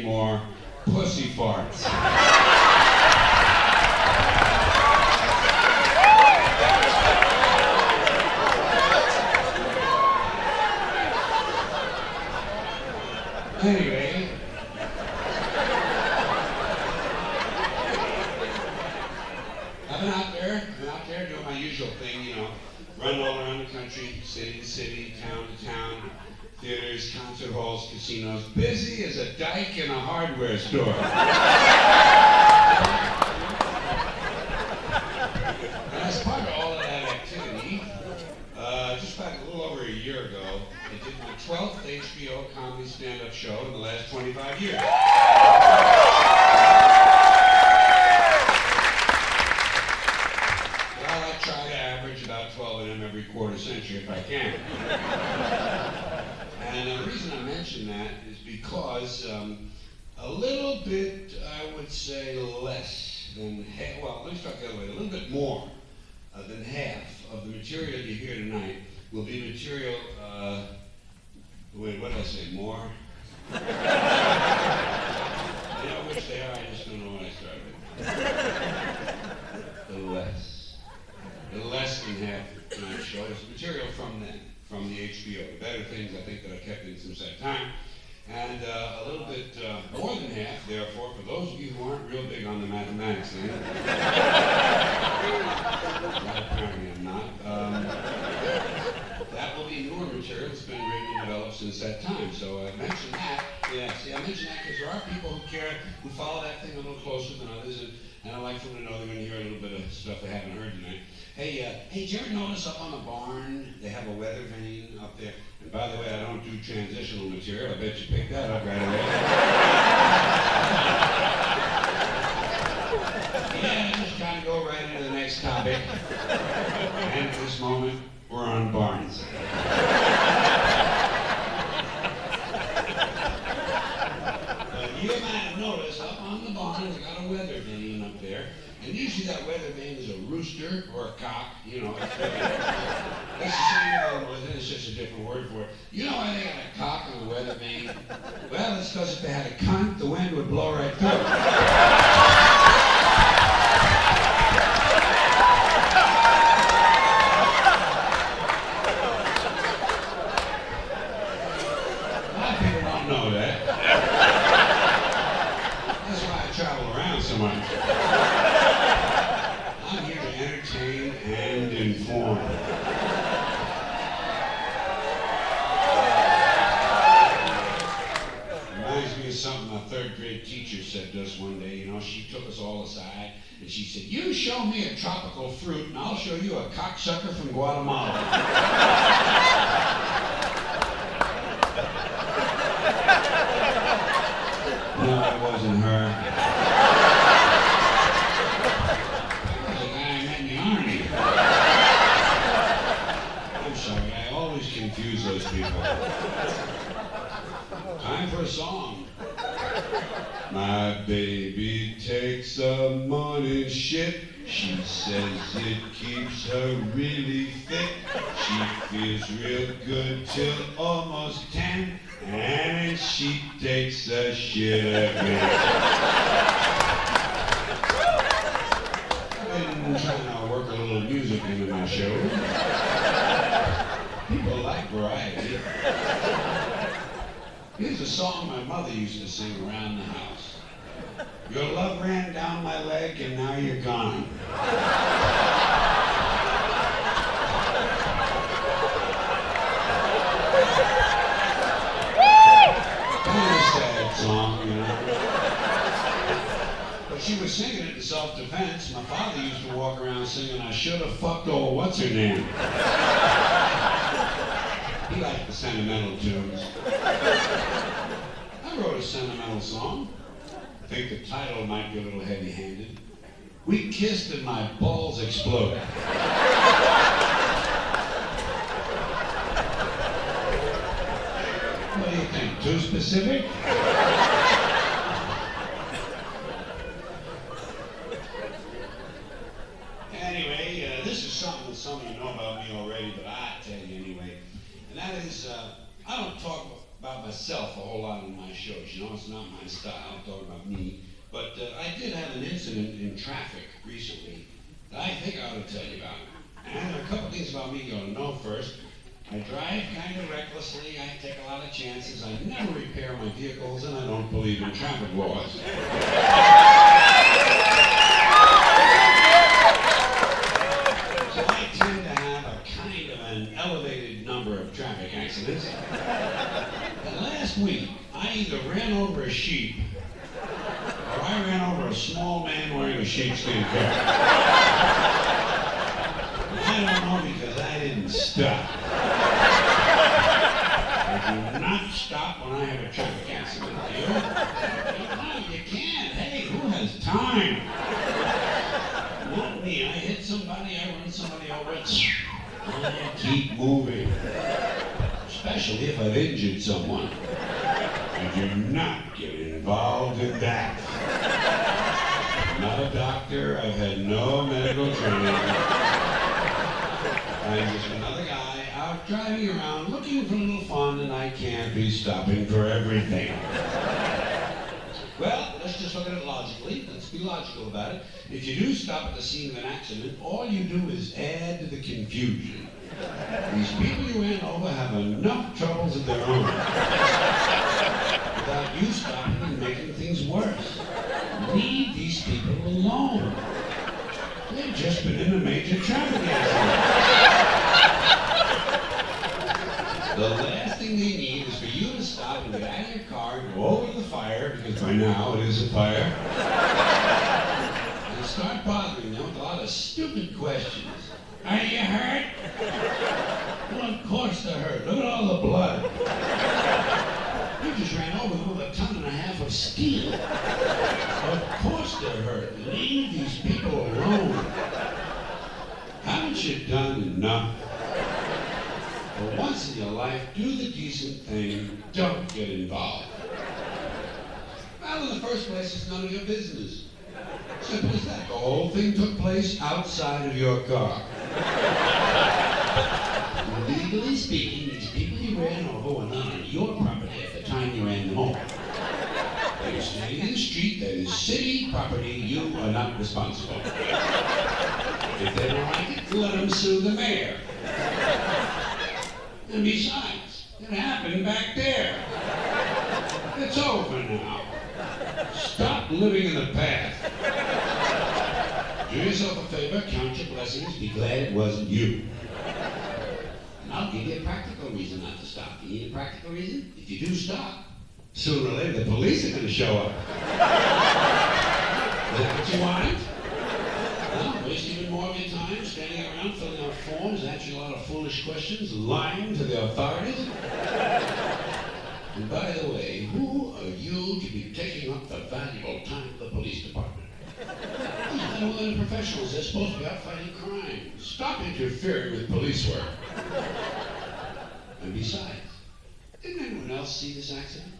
more pussy farts. Anyway, I've been out there doing my usual thing, you know, run all around the country, city to city, town to town, theaters, concert halls, casinos, busy as a dyke in a hardware store. And as part of all of that activity, just about a little over a year ago, I did my 12th HBO comedy stand-up show in the last 25 years. Well, I try to average about 12 of them every quarter century if I can. And the reason I mention that is because a little bit, I would say, less than half, well, let me start the other way, a little bit more than half of the material you hear tonight will be material, wait, what did I say, more? You know which they are, I just don't know when I started. The less than half of tonight's show is material from then, from the HBO. The better things, I think, that I kept in since that time. And a little bit more than half, therefore, for those of you who aren't real big on the mathematics thing, apparently I'm not, that will be newer material that's been written and developed since that time. So I mentioned that. Yeah, see, I mentioned that because there are people who care, who follow that thing a little closer than others, and I like for them to know they're going to hear a little bit of stuff they haven't heard tonight. Hey, did you ever notice up on the barn, they have a weather vane up there? And by the way, I don't do transitional material. I bet you picked that up right away. Yeah, just kind of go right into the next topic. And at this moment, we're on barns. You might have noticed up on the barn, they got a weather vane up there. And usually that weather vane is a rooster or a cock, you know. That's the same word with it, it's just a different word for it. You know why they got a cock on the weather vane? Well, it's because if they had a cunt, the wind would blow right through it. A lot of people don't know that. That's why I travel around so much. I'm here to entertain and inform. Reminds me of something my third grade teacher said to us one day. You know, she took us all aside and she said, "You show me a tropical fruit and I'll show you a cocksucker from Guatemala." No, it wasn't her. Confuse those people. Time for a song. My baby takes a morning shit. She says it keeps her really fit. She feels real good till almost 10, and she takes a shit again. I've been trying to work a little music into my show. People like variety. Here's a song my mother used to sing around the house. Your love ran down my leg and now you're gone. Kind of a sad song, you know. But she was singing it in self-defense. My father used to walk around singing, "I should have fucked old what's-her-name." He liked the sentimental tunes. I wrote a sentimental song. I think the title might be a little heavy-handed. We kissed and my balls exploded. What do you think? Too specific? Anyway, this is something that some of you know about me already, but I tell you anyway. And that is, I don't talk about myself a whole lot in my shows. You know, it's not my style. I'm talking about me. But I did have an incident in traffic recently that I think I ought to tell you about. And there are a couple things about me you ought to know first. I drive kind of recklessly. I take a lot of chances. I never repair my vehicles, and I don't believe in traffic laws. So I tend to have a kind of an elevated number of traffic accidents. And last week, I either ran over a sheep or I ran over a small man wearing a sheepskin coat. I don't know because I didn't stop. I do not stop when I have a traffic accident. Do you? No, you can't. Hey, who has time? Not me. I hit somebody, I run somebody over. I keep moving. Especially if I've injured someone. I do not get involved in that. I'm not a doctor. I've had no medical training. I'm just another guy out driving around looking for a little fun, and I can't be stopping for everything. Well, let's just look at it logically. Let's be logical about it. If you do stop at the scene of an accident, all you do is add to the confusion. These people you ran over have enough troubles of their own without you stopping and making things worse. Leave these people alone. They've just been in a major traffic accident. The last thing they need is for you to stop and get out of your car and go over to the fire, because by now it is a fire, and start bothering them with a lot of stupid questions. Are you hurt? Well, of course they're hurt. Look at all the blood. You just ran over them with a ton and a half of steel. Of course they're hurt. Leave these people alone. Haven't you done enough? For once in your life, do the decent thing. Don't get involved. Well, in the first place, it's none of your business. Simple as that. The whole thing took place outside of your car. Legally speaking, these people you ran over were not on your property at the time you ran them over. They were standing in the street that is city property. You are not responsible. If they don't like it, let them sue the mayor. And besides, it happened back there. It's over now. Stop living in the past. Do yourself a favor, count your blessings, be glad it wasn't you. And I'll give you a practical reason not to stop. You need a practical reason? If you do stop, sooner or later the police are going to show up. Is that what you want? Well, waste even more of your time standing around filling out forms, answering a lot of foolish questions, lying to the authorities. And by the way, who are you to be taking up the valuable time of the police department? Men and women professionals, they're supposed to be out fighting crime. Stop interfering with police work. And besides, didn't anyone else see this accident?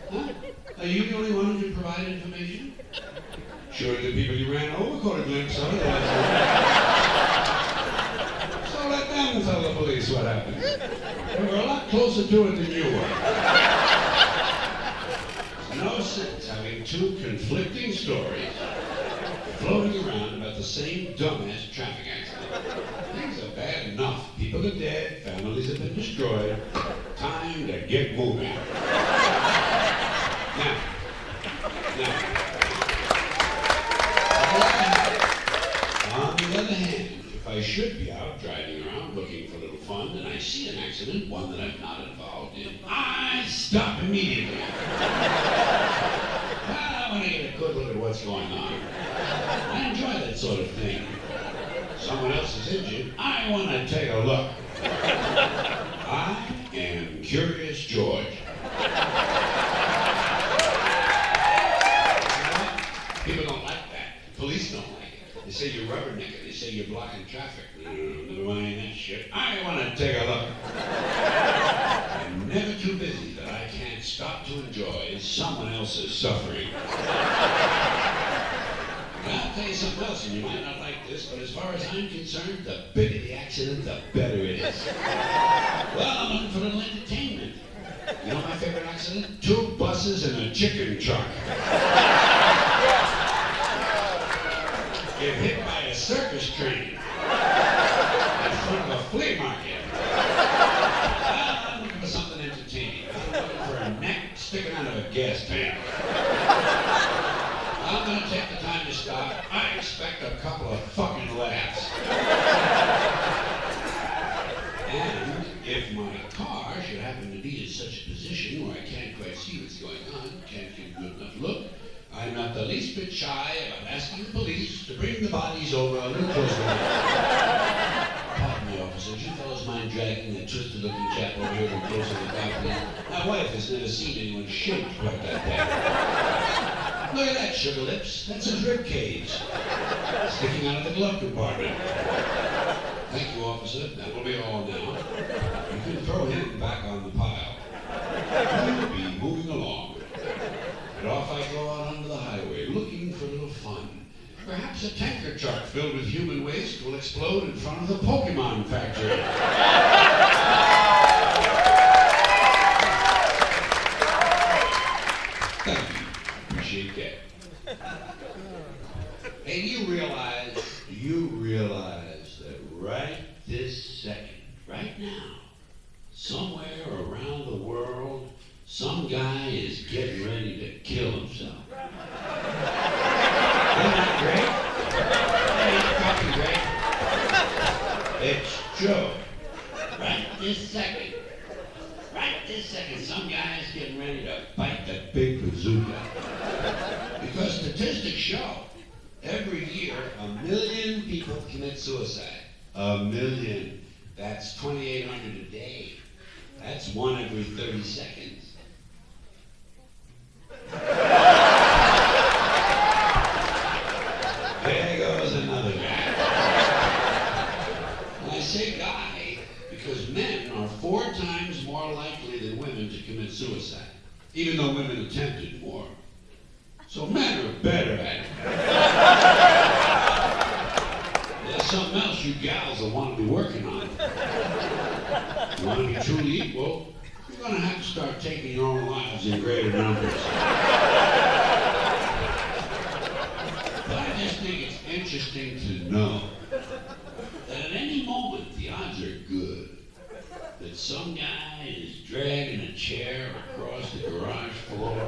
Huh? Are you the only one who can provide information? Surely the people you ran over caught a glimpse of it. So let them tell the police what happened. They were a lot closer to it than you were. There's no sense having two conflicting stories floating around about the same dumbass traffic accident. Things are bad enough. People are dead, families have been destroyed. Time to get moving. Now, on the other hand, if I should be out driving around looking for a little fun and I see an accident, one that I'm not involved in, I stop immediately. Well, I want to get a good look at what's going on. I enjoy that sort of thing. Someone else is injured, I want to take a look. I am Curious George. People don't like that. Police don't like it. They say you're rubbernecking. They say you're blocking traffic. Never mind that shit. I want to take a look. I'm never too busy that I can't stop to enjoy someone else's suffering. I'll tell you something else, and you might not like this, but as far as I'm concerned, the bigger the accident, the better it is. Well, I'm looking for a little entertainment. You know my favorite accident? 2 buses and a chicken truck. Get hit by a circus train in front of a flea market. I'm looking for something entertaining. I'm looking for a neck sticking out of a gas tank. I'm going to take the time to stop. I expect a couple of fucking laughs. And if my car should happen to be in such a position where I can't quite see what's going on, can't get a good enough look, I'm not the least bit shy about asking the police to bring the bodies over a little closer. Pardon me, officer. You fellows mind dragging that twisted-looking chap over here a little closer to the balcony? My wife has never seen anyone shaped quite like that. Look at that, sugar lips. That's his rib cage. Sticking out of the glove compartment. Thank you, officer. That will be all now. You can throw him back on the pile. We'll be moving along. And off I go out onto the highway, looking for a little fun. Perhaps a tanker truck filled with human waste will explode in front of the Pokemon factory. Thank you. Appreciate that. Hey, do you realize that right this second, right now, somewhere around the world, some guy is getting ready to kill himself. Isn't that great? Hey, it's fucking great. It's Joe. Right this second, some guy is getting ready to bite that big bazooka. Because statistics show every year 1 million people commit suicide. 1 million. That's 2,800 a day. That's 1 every 30 seconds. There goes another guy. And I say guy because men are 4 times more likely than women to commit suicide, even though women attempted more. So men are better at it. There's something else you gals will want to be working on. You want to be truly equal? You're going to have to start taking your own lives in greater numbers. But I just think it's interesting to know that at any moment the odds are good that some guy is dragging a chair across the garage floor,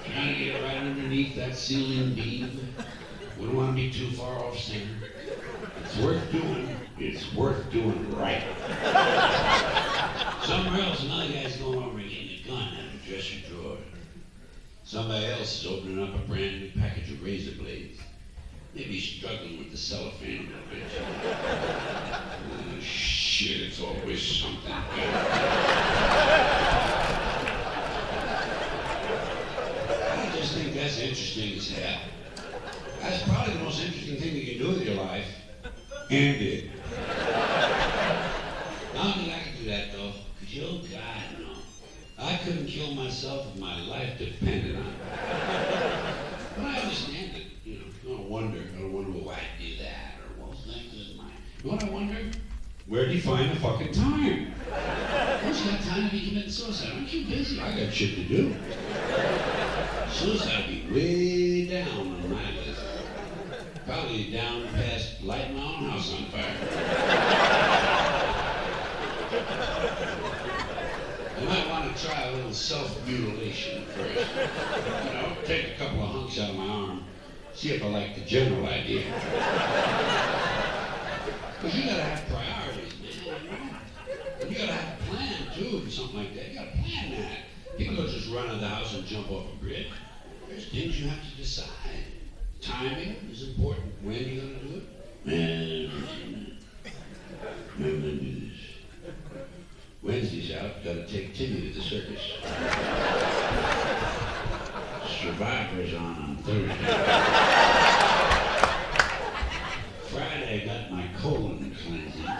trying to get right underneath that ceiling beam. Wouldn't want to be too far off center. It's worth doing. It's worth doing right. Somewhere else, another guy's going over and getting a gun out of a dresser drawer. Somebody else is opening up a brand new package of razor blades. Maybe struggling with the cellophane a little bit. Shit, it's always something. I just think that's interesting as hell. That's probably the most interesting thing you can do with your life. And it. I don't think I can do that, though. Because, oh, God, no. I couldn't kill myself if my life depended on it. But I understand it. You know, I don't wonder why I do that, or what's next is mine. You know what I wonder? Where do you find the fucking time? Who's got time to be committing suicide? I'm too busy. I got shit to do. Suicide would be way down on my list. Probably down past lighting my own house on fire. You might want to try a little self-mutilation first. You know, take a couple of hunks out of my arm, see if I like the general idea. Because you gotta have priorities, man. And you gotta have a plan, too, for something like that. You gotta plan that. People don't just run out of the house and jump off a bridge. There's things you have to decide. Timing is important. When are you going to do it? Man, I'm going to do this. Wednesday's out. Got to take Timmy to the circus. Survivor's on Thursday. Friday, I got my colon cleansing.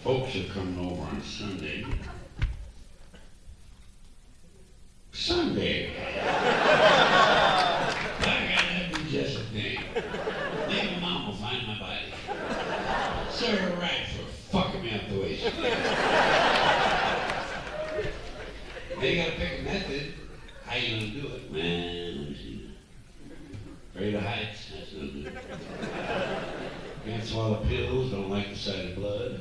Folks are coming over on Sunday. Sunday. Just a thing. Maybe Mom will find my body. Serve her right for fucking me up the way she did. Then you gotta pick a method. How you gonna do it? Man, let me see. Afraid of heights? That's no good. Can't swallow pills, don't like the sight of blood.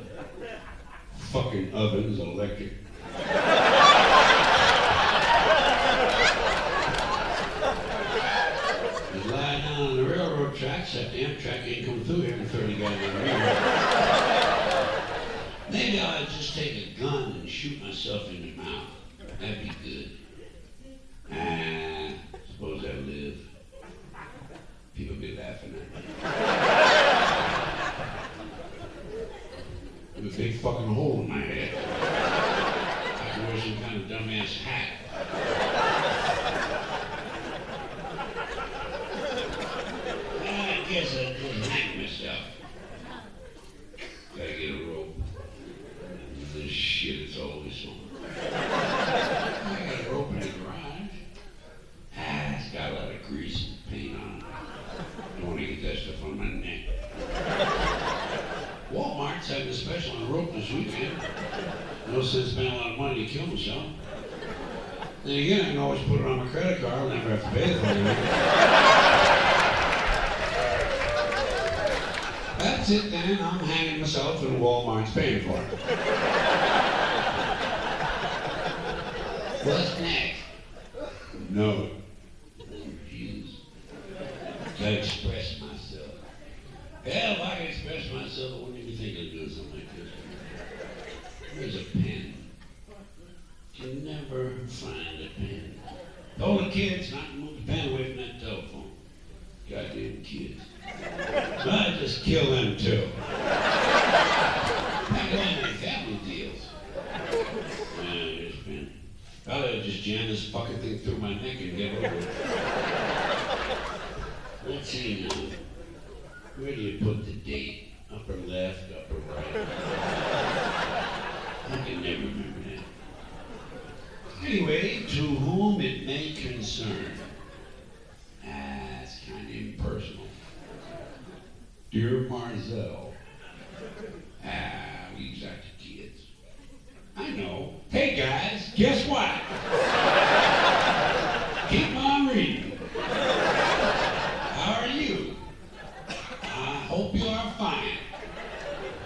Fucking ovens, electric. Just lie down on the railroad tracks, that the Amtrak ain't come through here in 30 goddamn years. Maybe I'll just take a gun and shoot myself in the mouth. That'd be good. Suppose I'll live. People be laughing at me. With a big fucking hole in my head. I can wear some kind of dumbass hat. I guess I'll just hang myself. Gotta get a rope. This shit is always on. I got a rope in the garage. It's got a lot of grease and paint on it. Don't want to get that stuff on my neck. Walmart's having a special on the rope this weekend. No sense spending a lot of money to kill myself. Then again, I can always put it on my credit card and never have to pay for it. That's it then. I'm hanging myself and Walmart's paying for it. What's next? No. Refuse. Gotta express myself. Hell, if I can express myself, I wouldn't even think of doing something like this. Where's a pen? Can never find a pen. Told the kids not to move the pen away from that telephone. Goddamn kids. So I just kill them too. Not going any family deals. Here's a pen. I'll just jam this fucking thing through my neck and get over it. Let's see now. Where do you put the date? Upper left, upper right. I can never remember that. Anyway, to whom it may concern. It's kind of impersonal. Dear Marzell. We got the kids. I know. Hey guys, guess what? Keep on reading. How are you? I hope you are fine.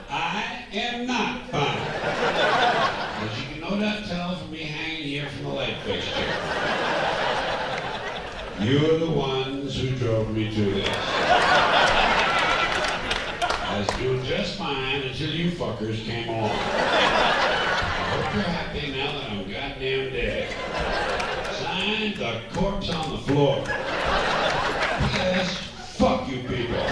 I am not fine. As you can no doubt tell from me hanging here from the light fixture. You're the ones who drove me to this. I was doing just fine until you fuckers came along. I hope you're happy now that I'm goddamn dead. Signed, the corpse on the floor. P.S. Fuck you people.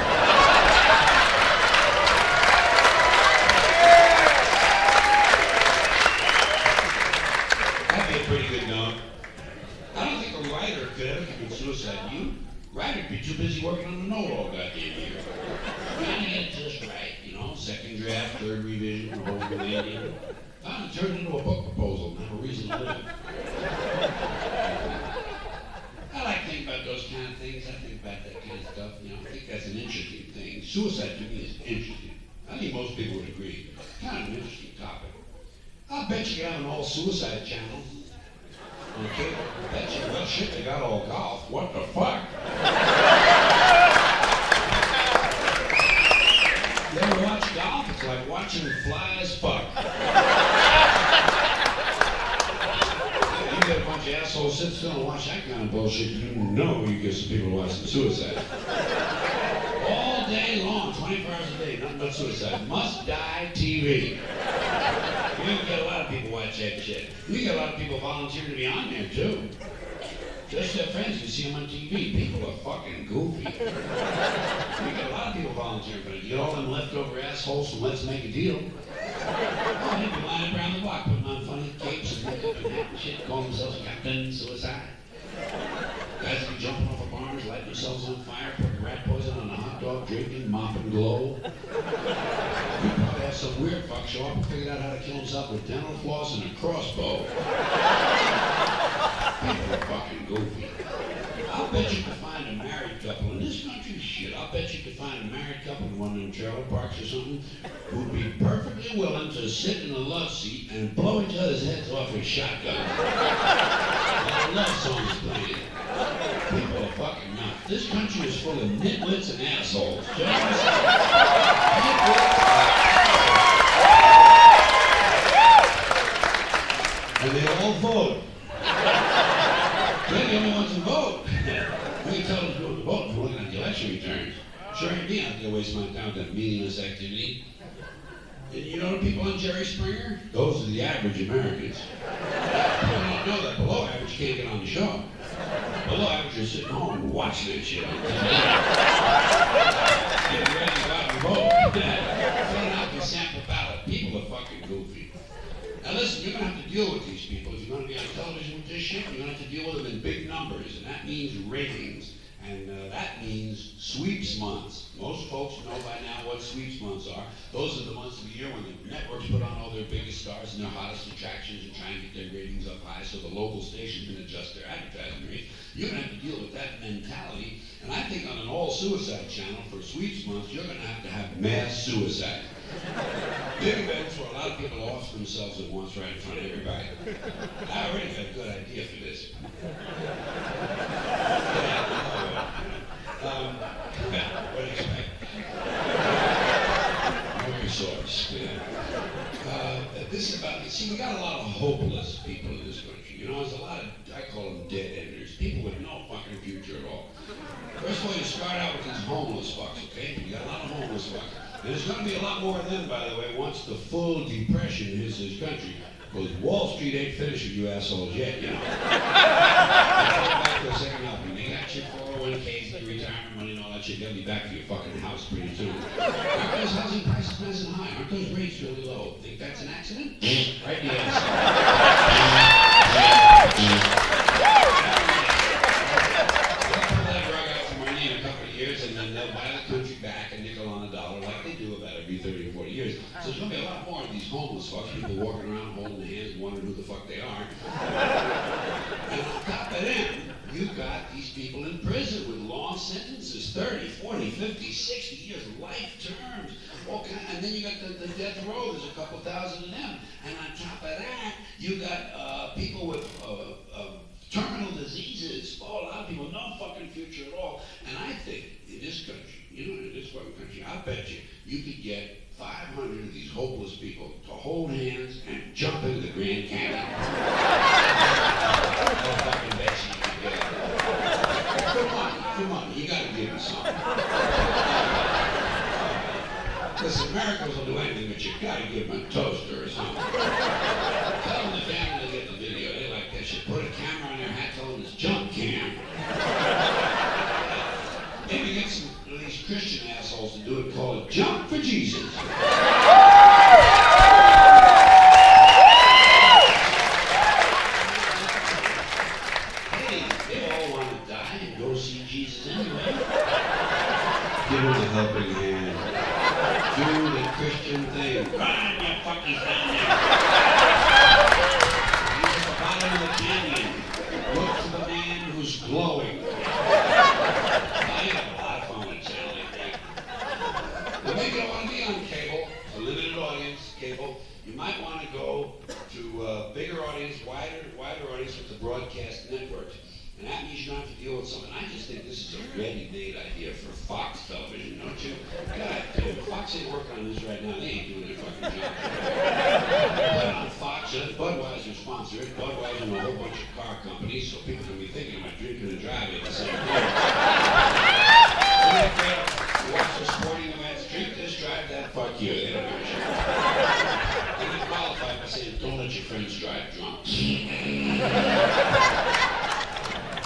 That'd be a pretty good note. I don't think a writer could ever commit suicide. You? Writer'd be too busy working on the note all goddamn year. Trying to get it just right, you know, second draft, third revision, whole landing. Time to turn it into a book proposal and have a reason to live. I like to think about those kind of things. I think about that kind of stuff, you know. I think that's an interesting thing. Suicide to me is interesting. I think most people would agree. Kind of an interesting topic. I'll bet you can have an all-suicide channel. Okay, bet you, well shit, they got all golf. What the fuck? You ever watch golf? It's like watching flies fuck. You get a bunch of assholes sit still and watch that kind of bullshit, you know you get some people watching suicide. All day long, 24 hours a day, nothing but suicide. Must die TV. You get a lot of people watch that shit. You get a lot of people volunteering to be on there too. Just their friends, you see them on TV. People are fucking goofy. You get a lot of people volunteering for it. You get all them leftover assholes from Let's Make a Deal. Oh, they'd be lying around the block putting on funny capes and makeup and hat and shit, calling themselves Captain Suicide. Guys be jumping off of barns, lighting themselves on fire, putting rat poison on a hot dog, drinking, mop and glow. You probably have some weird fuck show up and figured out how to kill himself with dental floss and a crossbow. People are fucking goofy. I'll bet you could find a married couple in this country, shit, I'll bet you could find a married couple in one of them trailer parks or something who'd be perfectly willing to sit in a love seat and blow each other's heads off with shotguns. love songs playing. People are fucking nuts. This country is full of nitwits and assholes. And they all vote. They're the only ones who vote. We can tell them who to vote for looking at the election returns. Sure ain't me out there wasting my time with that meaningless activity. And you know the people on Jerry Springer? Those are the average Americans. People don't know that below average can't get on the show. Below average are sitting home and watching that shit on TV. Getting ready to go out and vote. Filling out the sample ballot. People are fucking goofy. Now listen, you're going to have to deal with these people. If you're going to be on television with this shit, you're going to have to deal with them in big numbers. And that means ratings. And that means sweeps months. Most folks know by now what sweeps months are. Those are the months of the year when the networks put on all their biggest stars and their hottest attractions and try and get their ratings up high so the local station can adjust their advertising rates. You're going to have to deal with that mentality. And I think on an all-suicide channel for sweeps months, you're going to have mass suicide. Big events where a lot of people off themselves at once right in front of everybody. I already got a good idea for this. What do you expect? Know your source. This is about, see, we got a lot of hopeless people in this country. You know, there's a lot of, I call them dead-enders. People with no fucking future at all. First of all, you start out with these homeless fucks, okay? You got a lot of homeless fucks. And there's going to be a lot more of them, by the way, once the full depression hits this country. Because Wall Street ain't finished with you assholes yet, you know. Back to a second album. They got your 401ks, your retirement money, and all that shit. They'll be back to your fucking house pretty soon. Aren't those housing prices nice and high? Aren't those rates really low? Think that's an accident? Right in the ass. And then they'll buy the country back a nickel on a dollar like they do about every 30 or 40 years. So there's going to be a lot more of these homeless fucks, people walking around holding hands and wondering who the fuck they are. And on top of them, you've got these people in prison with long sentences, 30, 40, 50, 60 years, life terms. And then you got the death row, there's a couple thousand of them. And on top of that, you got people with terminal diseases. Oh, a lot of people, no fucking future at all. And I think in this country, you know, in this fucking country, I bet you could get 500 of these hopeless people to hold hands and jump into the Grand Canyon. I fucking bet you could get it. Come on, you gotta give me something. Listen, miracles will do anything, but you gotta give them a toaster or something. Tell them the family to get the video. They like that shit. Put a camera on their hat, tell them it's jump cam. Maybe get some of these Christian assholes to do it, call it Jump for Jesus. Hey, they all want to die and go see Jesus anyway. Give them a helping hand. Do the Christian thing. Run, you fucking thing. He's at the bottom of the canyon. Look for the man who's glowing. Maybe you don't want to be on cable, a limited audience cable. You might want to go to a bigger audience, wider audience with the broadcast networks. And that means you don't have to deal with something. I just think this is a ready-made idea for Fox television, don't you? God, Fox ain't working on this right now. They ain't doing their fucking job. Put it on Fox, and Budweiser sponsor it. Budweiser and a whole bunch of car companies, so people can be thinking about drinking and driving at the same time. You watch the sporting events, drink this, drive that, fuck you. They don't give a shit. And they qualify by saying, don't let your friends drive drunk.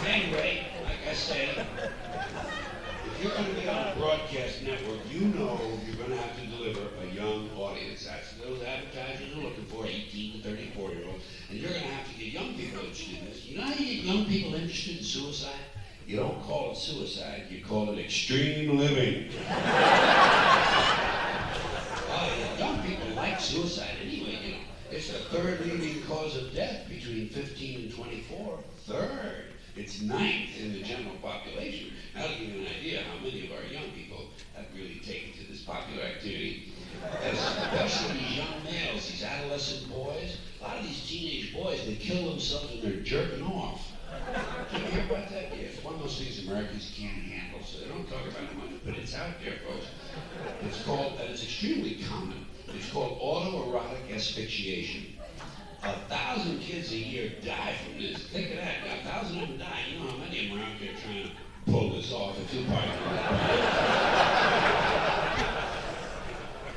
Anyway, like I said, if you're going to be on a broadcast network, you know you're going to have to deliver a young audience. That's what those advertisers are looking for, 18 to 34-year-olds. And you're going to have to get young people interested in this. You know how you get young people interested in suicide? You don't call it suicide, you call it extreme living. Young people like suicide anyway, you know. It's the third leading cause of death between 15 and 24. Third. It's ninth in the general population. That'll give you an idea how many of our young people have really taken to this popular activity. Especially these young males, these adolescent boys. A lot of these teenage boys, they kill themselves when they're jerking off. Did you hear about that? Yeah, it's one of those things Americans can't handle, so they don't talk about it much, but it's out there, folks. It's called, and it's extremely common, it's called autoerotic asphyxiation. 1,000 kids a year die from this. Think of that, 1,000 of them die. You know how many of them are out there trying to pull this off if you're part of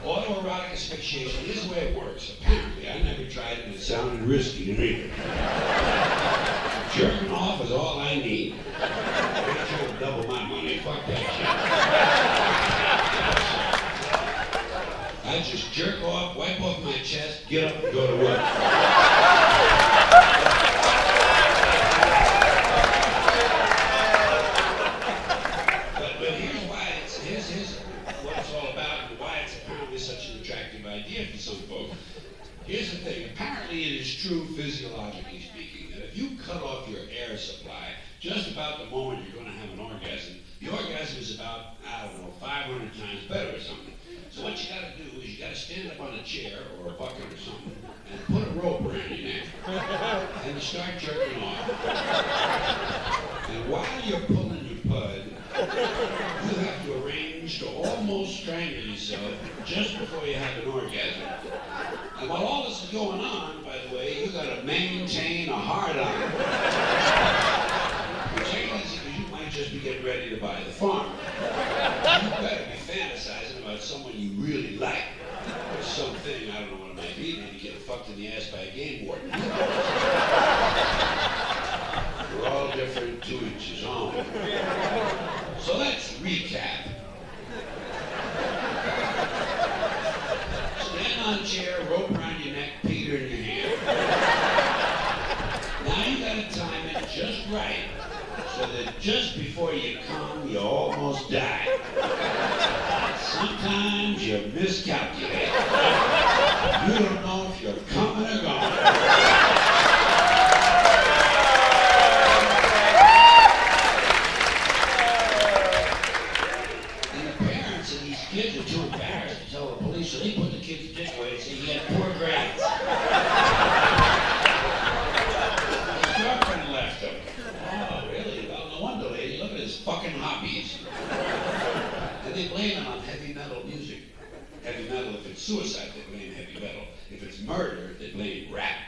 autoerotic asphyxiation is the way it works, apparently. I never tried it and it sounded risky to me. Jerking off is all I need. I'm trying to double my money. Fuck that shit. I just jerk off, wipe off my chest, get up and go to work. But here's why here's what it's all about and why it's apparently such an attractive idea for some folks. Here's the thing, apparently it is true physiologically speaking, that if you cut off your air supply just about the moment you're going to have an orgasm, the orgasm is about, 500 times better or something. So what you got to do is you got to stand up on a chair or a bucket or something and put a rope around your neck and you start jerking off. And while you're pulling your pud, you have to arrange to almost strangle yourself just before you have an orgasm. And while all this is going on, by the way, you got to maintain a hard-on. Which ain't easy because you might just be getting ready to buy the farm. You better be fantasizing about someone you really like. Or something, I don't know what it might be, maybe get fucked in the ass by a game warden. We're all different, to each his own. So let's recap. Stand on a chair, rope around your neck, Peter in your hand. Now you gotta time it just right, so that just before you come, you almost die. Sometimes you miscalculate. You don't know if you're coming or going. And the parents of these kids are too embarrassed to tell the police, so they put the kid's dick away and say he had poor grades. His girlfriend left him. Oh, really? Well, no wonder, lady. Look at his fucking hobbies. And they blame him on heavy metal music. Heavy metal, if it's suicide, they blame heavy metal. If it's murder, they blame rap.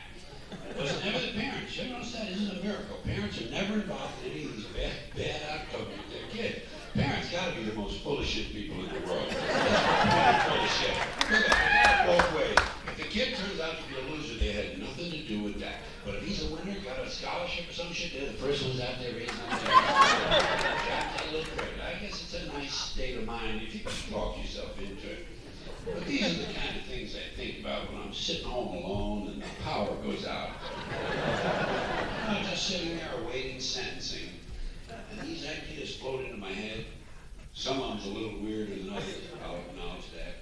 It was never the parents. You notice that? Isn't it a miracle? Parents are never involved in any of these bad outcomes with their kids. Parents gotta be the most full of shit people in the world. That's full of shit. Look at it, both ways. If the kid turns out to be a loser, they had nothing to do with that. But if he's a winner, got a scholarship or some shit, they're the first ones out there raising their hand. A little credit. I guess it's a nice state of mind if you can talk yourself into it. But these are the kind of things I think about when I'm sitting home alone and the power goes out. I'm just sitting there awaiting sentencing. And these ideas float into my head. Some of them's a little weirder than others, I'll acknowledge that.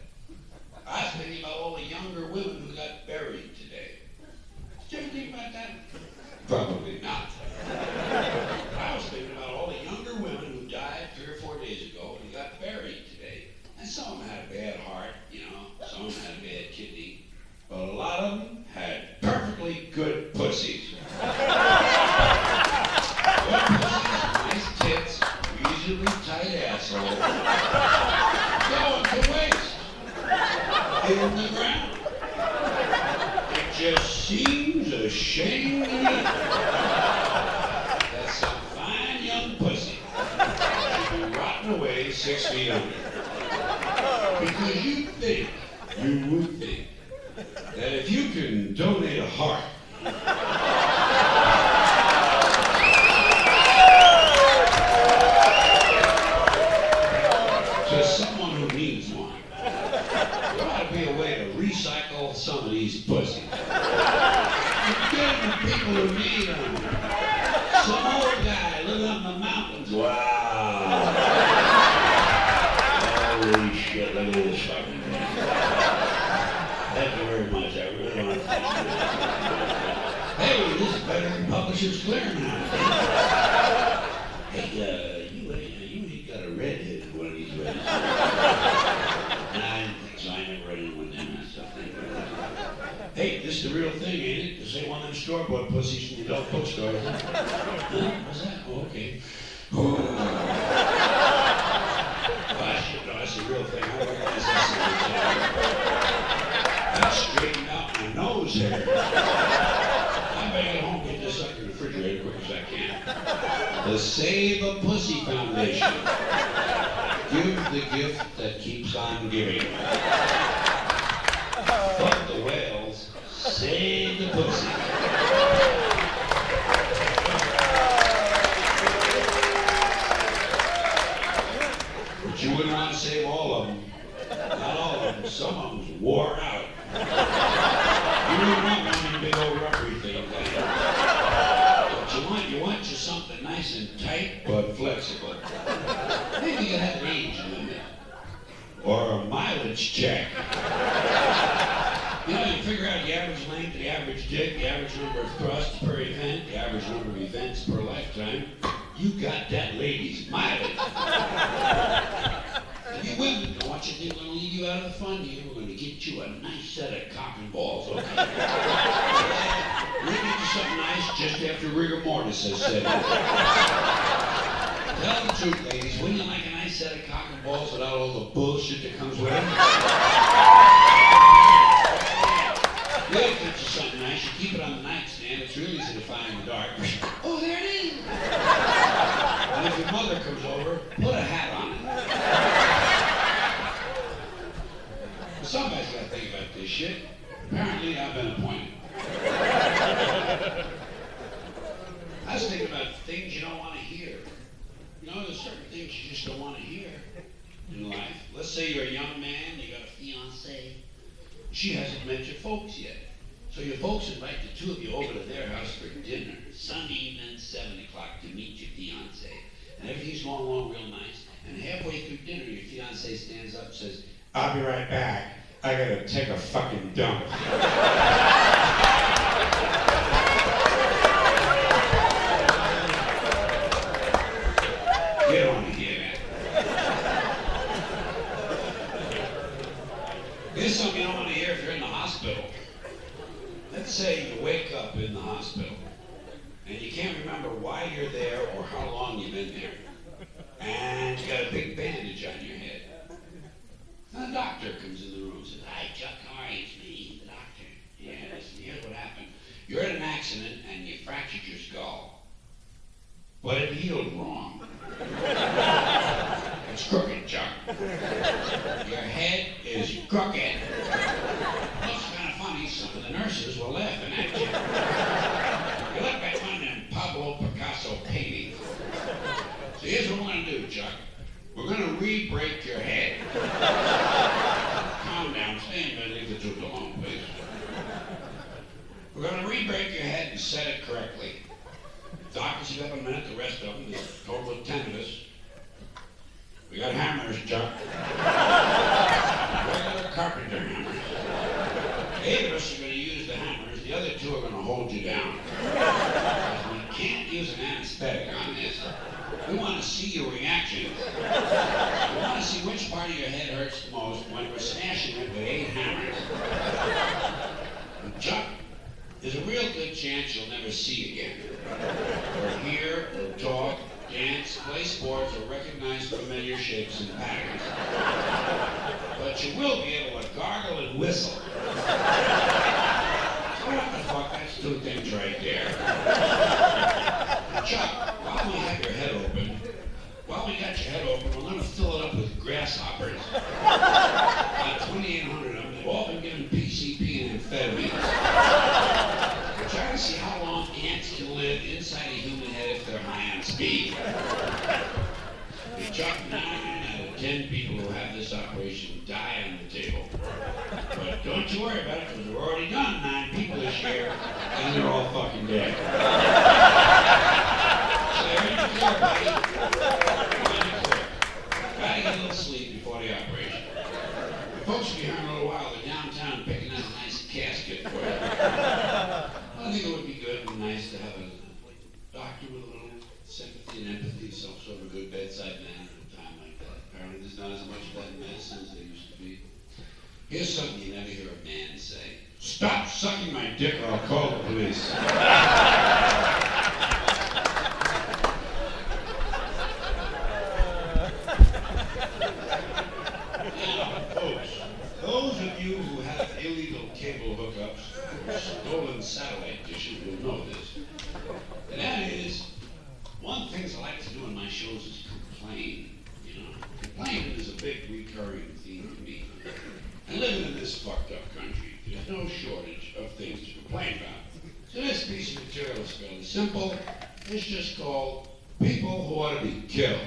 I was thinking about all the younger women who got buried today. Did you ever think about that? Probably not. I was thinking about all the younger women who died 3 or 4 days ago and got buried today. And some of them had a bad heart, some of them had a bad kidney. But a lot of them had perfectly good pussies. Good pussies, nice tits, reasonably tight asshole. Going to waste. In the ground. It just seems a shame to me that some fine young pussy should be rotting away 6 feet under. Because you would think, that if you can donate a heart, to someone who needs one, there ought to be a way to recycle some of these pussies. Give them to people who need them. Some old guy living up in the mountains. Wow. Holy shit, look at this fucking thing. Thank you very much, I really want to thank you. Hey, this is better than Publishers Clearinghouse. Hey, you ain't got a redhead in one of these registers. Nah, I didn't think so. I never read anyone in myself. Hey, this is the real thing, ain't it? This ain't one of them store-bought pussies from the adult bookstore. Huh? What's that? Oh, okay. Oh. Gosh, you know, that's a real thing. I recognize this. That's straightened out my nose hair. I better get home and get this up in the refrigerator as quick as I can. The Save a Pussy Foundation. Give the gift that keeps on giving. Fuck the whales. Save the pussy. But you wouldn't want to save all of them. Not all of them. Some of them's wore out. You don't want one of them big old rubbery things. But you want you something nice and tight but flexible. Maybe you have an age limit. Or a mileage check. You know, you figure out the average length, the average dick, the average number of thrusts per event, the average number of events per lifetime. You got that lady's mileage. If you women don't want you to think we're going to leave you out of the fun here, we're going to get you a nice set of cock and balls, okay? We're going to get you something nice just after rigor mortis has set in. Tell the truth, ladies, wouldn't you like a nice set of cock and balls without all the bullshit that comes with it? We'll get you something nice, you keep it on the nightstand, it's really easy to find in the dark. Oh, there it is! And if your mother comes over, put a hat on it. Somebody's got to think about this shit. Apparently, I've been appointed. I was thinking about things you don't want to hear. You know, there's certain things you just don't want to hear in life. Let's say you're a young man, you got a fiancée. She hasn't met your folks yet. So your folks invite the two of you over to their house for dinner. Sunday evening, 7 o'clock, to meet your fiancé. And everything's going along real nice. And halfway through dinner, your fiancé stands up and says, "I'll be right back. I gotta take a fucking dump." You don't want to hear that. Here's something you don't want to hear if you're in the hospital. Let's say you wake up in the hospital and you can't remember why you're there or how long you've been there. And you got a big bandage on your head. And the doctor comes in the room and says, "Hi, Chuck, how are you? It's me, the doctor. Yeah, listen, here's what happened. You're in an accident and you fractured your skull. But it healed wrong. It's crooked, Chuck. Your head is crooked." Looks kind of funny. Some of the nurses were laughing at you. You look like one of them Pablo Picasso paintings. So here's what we're going to do, Chuck. We're going to re-break your head. Calm down. Stay in bed. Leave the truth alone, please. We're going to re-break your head and set it correctly. Doctors, you have a minute. The rest of them is total tinnitus. We got hammers, Chuck. Regular carpenter hammers. 8 of us are going to use the hammers. The other 2 are going to hold you down. We can't use an anesthetic on this. We want to see your reaction. We want to see which part of your head hurts the most when we're smashing it with 8 hammers. And Chuck, there's a real good chance you'll never see again. Or hear, or talk, dance, play sports, or recognize familiar shapes and patterns. But you will be able to gargle and whistle. So what the fuck? That's 2 things right there. Chuck, while we have your head open, we're going to fill it up with grasshoppers. About 2,800 of them. They've all been given PCP and amphetamines. We're trying to see how long ants can live inside a human head if they're high on speed. And Chuck, 9 out of 10 people who have this operation die on the table. But don't you worry about it, because we've already done 9 people this year, and they're all fucking dead. So you're in the clear, buddy. You're in the clear. Gotta get a little sleep before the operation. The folks will be here in a little while. They're downtown picking out a nice casket for you. I think it would be good and nice to have a doctor with a little sympathy and empathy, some sort of a good bedside manner at a time like that. Apparently there's not as much of that in medicine as there used to be. Here's something you never hear a man say. Stop sucking my dick or I'll call the police. Now, folks, those of you who have illegal cable hookups or stolen satellite dishes will know this. And that is, one of the things I like to do in my shows is complain. Complaining is a big recurring theme for me. And living in this fucked up country, there's no shortage of things to complain about. So this piece of material is fairly simple. It's just called People Who Ought to Be Killed.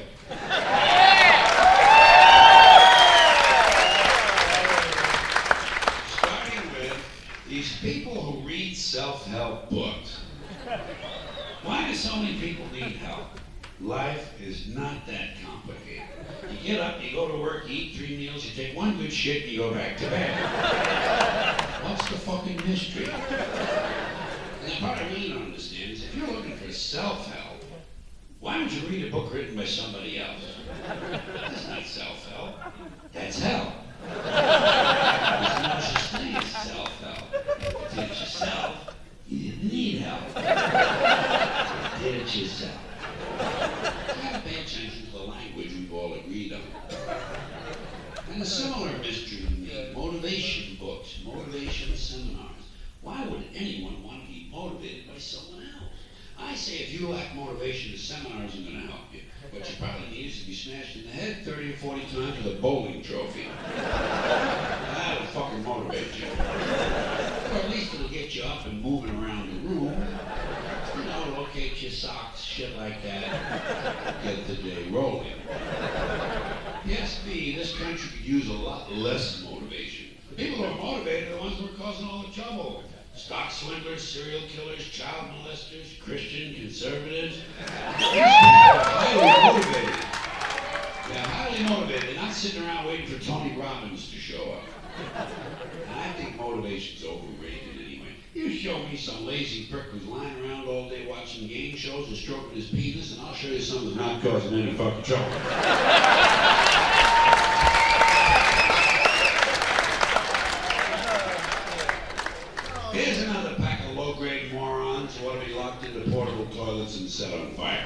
Starting with these people who read self-help books. Why do so many people need help? Life is not that complicated. You get up, you go to work, you eat 3 meals, you take 1 good shit, and you go back to bed. What's the fucking mystery? And the part I really don't understand is if you're looking for self-help, why would you read a book written by somebody else? That's not self-help. That's hell. There's no such thing as self-help. If you did it yourself, you didn't need help. You did it yourself. You gotta pay attention to the language we've all agreed on. And a similar mystery to me, motivation books, motivation seminars. Why would anyone want to be motivated by someone else? I say if you lack motivation, the seminar isn't going to help you. What you probably need is to be smashed in the head 30 or 40 times with a bowling trophy. That would fucking motivate you. Or at least it'll get you up and moving around the room. Locate your socks, shit like that. Get the day rolling. Yes, B, this country could use a lot less motivation. The people who are motivated are the ones who are causing all the trouble. Stock swindlers, serial killers, child molesters, Christian conservatives. These people are highly motivated. They're highly motivated. They're not sitting around waiting for Tony Robbins to show up. And I think motivation's overrated anyway. You show me some lazy prick who's lying around all day watching game shows and stroking his penis, and I'll show you something that's not causing any fucking trouble. Here's another pack of low-grade morons who ought to be locked into portable toilets and set on fire.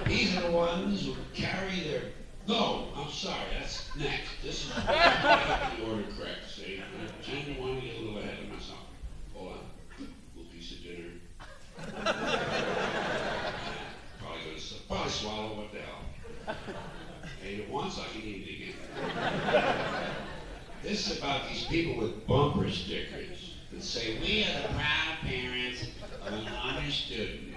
These are the ones who carry their... No, I'm sorry, that's next. This is the order correct, see? I tend to want to get a little ahead of myself. Hold on. A little piece of dinner. Probably swallow, what the hell. Ate it once, I can eat it again. This is about these people with bumper stickers that say, we are the proud parents of an honor student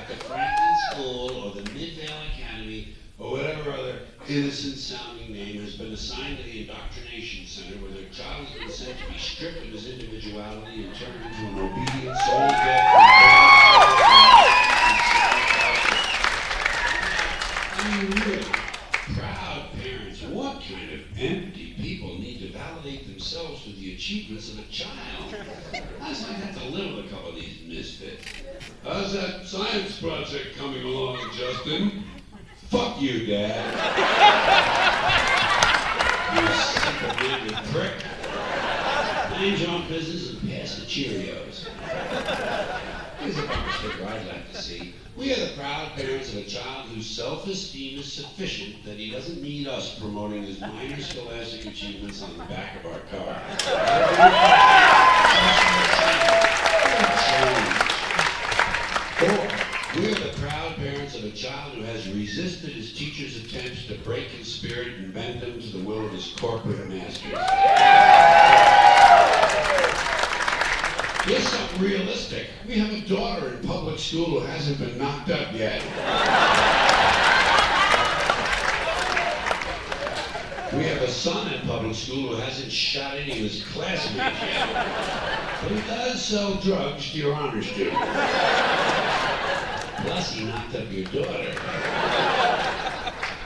at the Franklin School or the Midvale Academy or whatever other innocent-sounding name has been assigned to the indoctrination center where their child has been sent to be stripped of his individuality and turned into an obedient soul-dead. I mean, really, proud parents, what kind of empty people need to validate themselves through the achievements of a child? I just like have to live with a couple of these misfits. How's that science project coming along, Justin? Fuck you, Dad. You sympathetic prick. Mind your own business and pass the Cheerios. Here's a bumper sticker I'd like to see. We are the proud parents of a child whose self-esteem is sufficient that he doesn't need us promoting his minor scholastic achievements on the back of our car. Or, we are the proud parents of a child who has resisted his teacher's attempts to break his spirit and bend him to the will of his corporate masters. Here's something realistic. We have a daughter in public school who hasn't been knocked up yet. We have a son in public school who hasn't shot any of his classmates yet. But he does sell drugs to your honor student. Plus, he knocked up your daughter.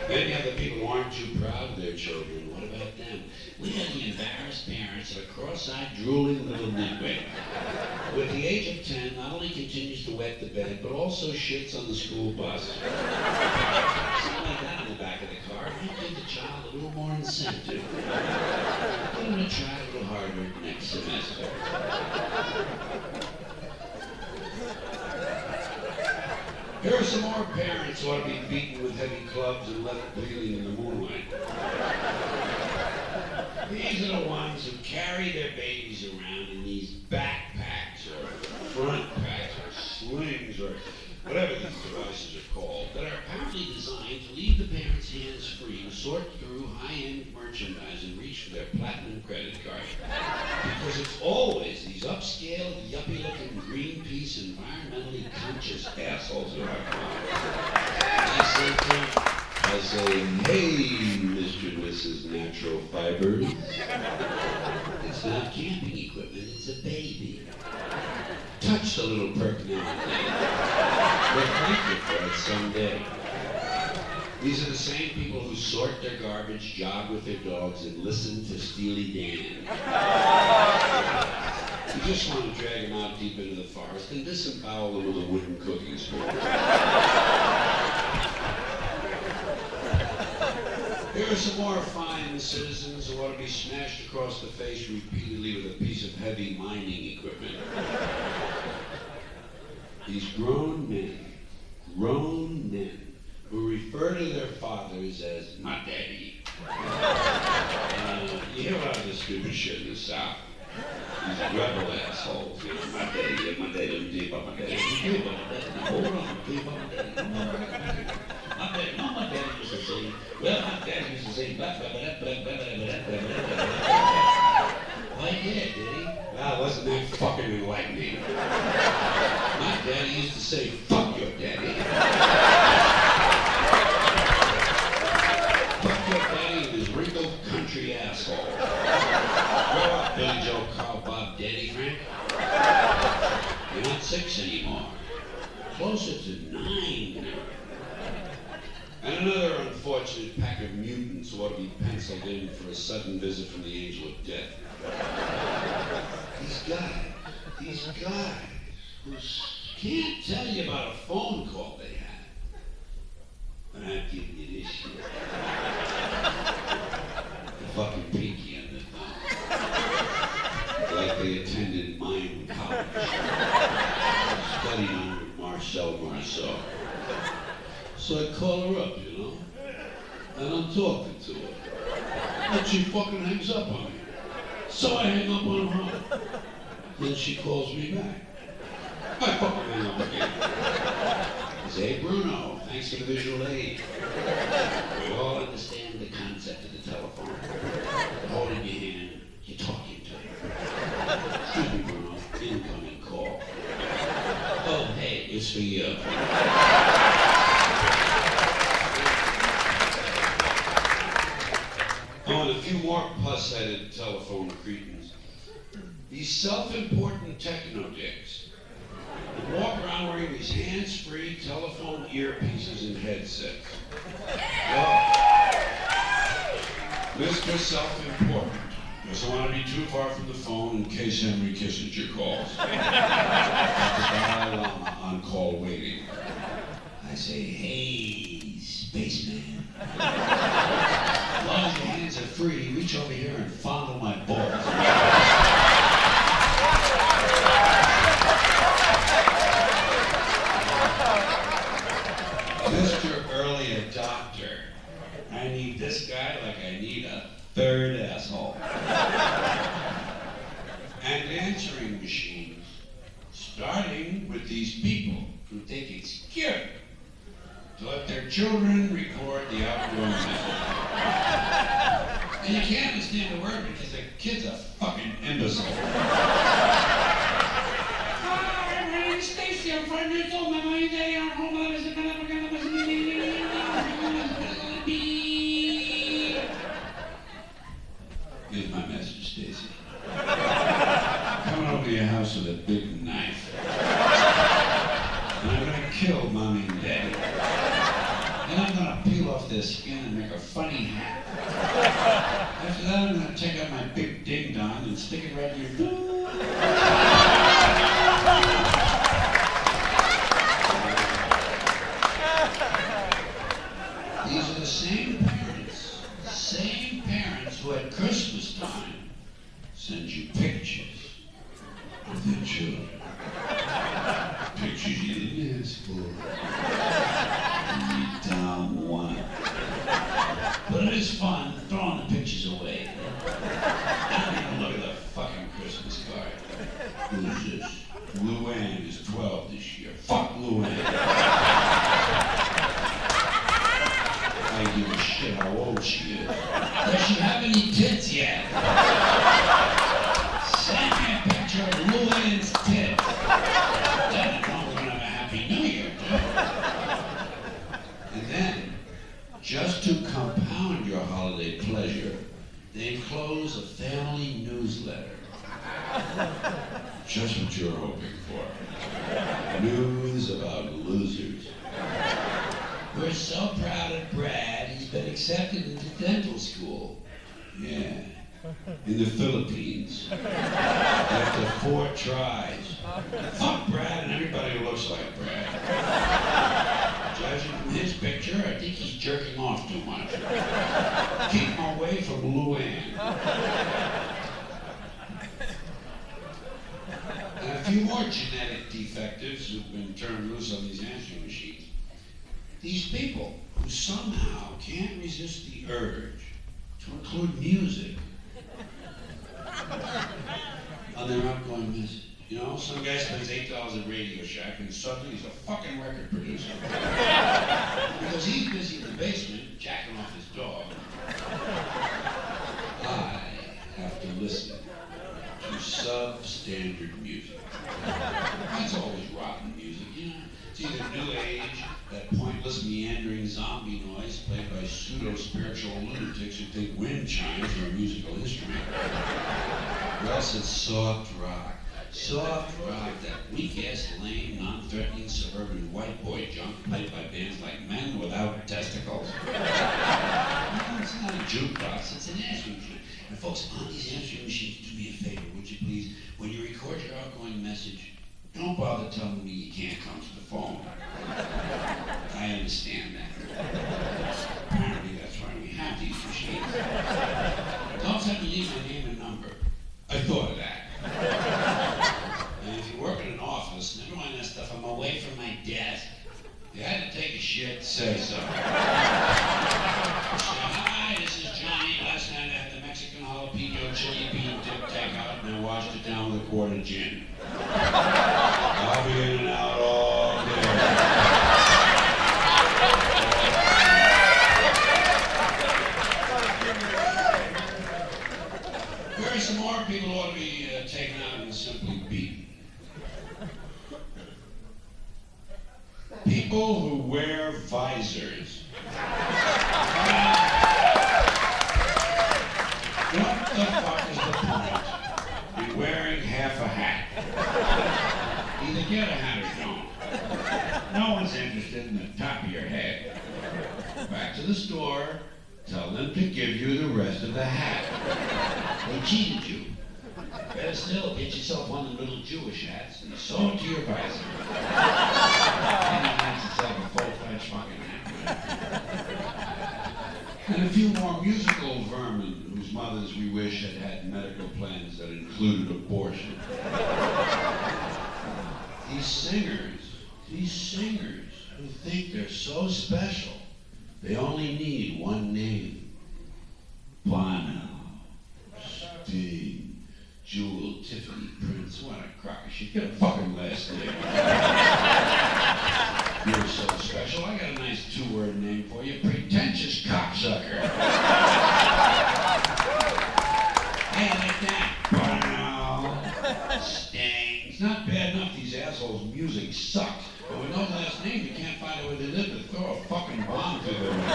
Then you have the people who aren't too proud of their children. What about them? We have the embarrassed parents of a cross-eyed, drooling little nitwit who at the age of 10 not only continues to wet the bed, but also shits on the school bus. Something like that on the back of the car might give the child a little more incentive. I'm going to try a little harder next semester. Here are some more parents who ought to be beaten with heavy clubs and left bleeding in the moonlight. These are the ones who carry their babies around in these backpacks or front packs or slings or whatever these devices are called, that are apparently designed to leave the parents' hands free, sort through high-end merchandise and reach for their platinum credit card. Because it's always these upscale, yuppie-looking Greenpeace, environmentally conscious assholes that I find. I say, hey, Mr. and Mrs. Natural Fibers. It's not camping equipment, it's a baby. Touch the little perk now and then. We'll thank you for it someday. These are the same people who sort their garbage, jog with their dogs, and listen to Steely Dan. You just want to drag them out deep into the forest and disembowel them with a wooden cooking spoon. Here are some more fine citizens who ought to be smashed across the face repeatedly with a piece of heavy mining equipment. These grown men, who refer to their fathers as my daddy. You hear a lot of this stupid shit in the South. These rebel assholes. You know, my daddy, let me tell you about my daddy. Hold on, tell you about my daddy. My daddy used to say, well, my daddy used to say, blah, blah, blah, blah, blah, blah, blah, blah. Why did he? Well, wasn't that fucking enlightening? My daddy used to say, fuck your daddy. Fuck your daddy and his wrinkled country asshole. Grow up, Billy Joe, Carl, Bob, Daddy, Frank. You're not 6 anymore. Closer to 9 now. And another unfortunate pack of mutants who ought to be penciled in for a sudden visit from the angel of death. These guys who can't tell you about a phone call they had. But I'm giving you this shit. The fucking pinky on the thumb. Like they attended mime college. Studied under Marcel Marceau. So I call her up, you know, and I'm talking to her. And she fucking hangs up on me. So I hang up on her. Then she calls me back. I fucking hang up again. I say, hey Bruno, thanks for the visual aid. We all understand the concept of the telephone. Holding your hand, you're talking to her. Excuse me, Bruno, incoming call. Oh, hey, it's for you. Oh, and a few more pus-headed telephone cretins. These self-important techno-dicks who walk around wearing these hands-free telephone earpieces and headsets. Well, Mr. Self-Important doesn't want to be too far from the phone in case Henry Kissinger calls. Like the Dalai Lama on call waiting. I say, hey, spaceman. As long as your hands are free, reach over here and fondle my balls. Mr. Early Adopter, I need this guy like I need a third asshole. And answering machines, starting with these people who think it's cute to let their children record the outgoing message. And you can't understand the word because the kid's a fucking imbecile. Hi, my name's Stacy. I'm 5 years old. My mom's daddy aren't home. Here's my message, Stacy. Coming over to your house with a big knife. And I'm gonna kill mommy and daddy. And I'm gonna peel off their skin and make a funny hat. After that, I'm gonna take out my big ding-dong and stick it right in your food. These are the same parents who at Christmas time Luann. I give a shit how old she is. Does she have any tits yet? Send me a picture of Luann's tits. Then we're gonna have a happy New Year, too. And then, just to compound your holiday pleasure, they enclose a family newsletter. Just what you're hoping for. News about losers. We're so proud of Brad, he's been accepted into dental school. Yeah, in the Philippines. After 4 tries. Fuck Brad and everybody who looks like Brad. Judging from his picture, I think he's jerking off too much. Keep him away from Luann. And a few more genetic defectives who've been turned loose on these answering machines. These people who somehow can't resist the urge to include music on their outgoing message. You know, some guy spends $8 at Radio Shack and suddenly he's a fucking record producer. Because he's busy in the basement jacking off his dog. I have to listen to substandard music. That's always rotten music, you know. It's either New Age, that pointless meandering zombie noise played by pseudo-spiritual lunatics who think wind chimes are a musical instrument. Or else it's soft rock. Soft rock, that weak-ass, lame, non-threatening suburban white boy junk played by bands like Men Without Testicles. No, it's not a jukebox, it's an answering machine. And folks, on these answering machines, do me a favor, would you please? When you record your outgoing message, don't bother telling me you can't come to the phone. I understand that. Apparently that's why we have these machines. Don't tell me leave my name and number. I thought of that. And if you work in an office, never mind that stuff, I'm away from my desk. If you had to take a shit, say so. Hi, this is Johnny. Last night I had the Mexican jalapeno chili bean dip takeout and I washed it down with a quart of gin. I'll be in and out all day. There are some more people who ought to be taken out and simply beaten. People who wear visors. What the fuck is the point in wearing half a hat? Either get a hat or don't. No one's interested in the top of your head. Back to the store, tell them to give you the rest of the hat. They cheated you. Better still, get yourself one of the little Jewish hats and sew it to your visor. And that's itself a full-fledged fucking hat. And a few more musical vermin whose mothers we wish had had medical plans that included abortion. These singers who think they're so special, they only need one name. Bono, Sting, Jewel, Tiffany, Prince, what a crock of shit. Get a fucking last name. You're so special. I got a nice 2-word name for you. Pretentious cocksucker. Hey, like that. Bono, Sting. It's not bad enough these assholes' music sucks. But with no last name, you can't find out where they live to throw a fucking bomb through their window.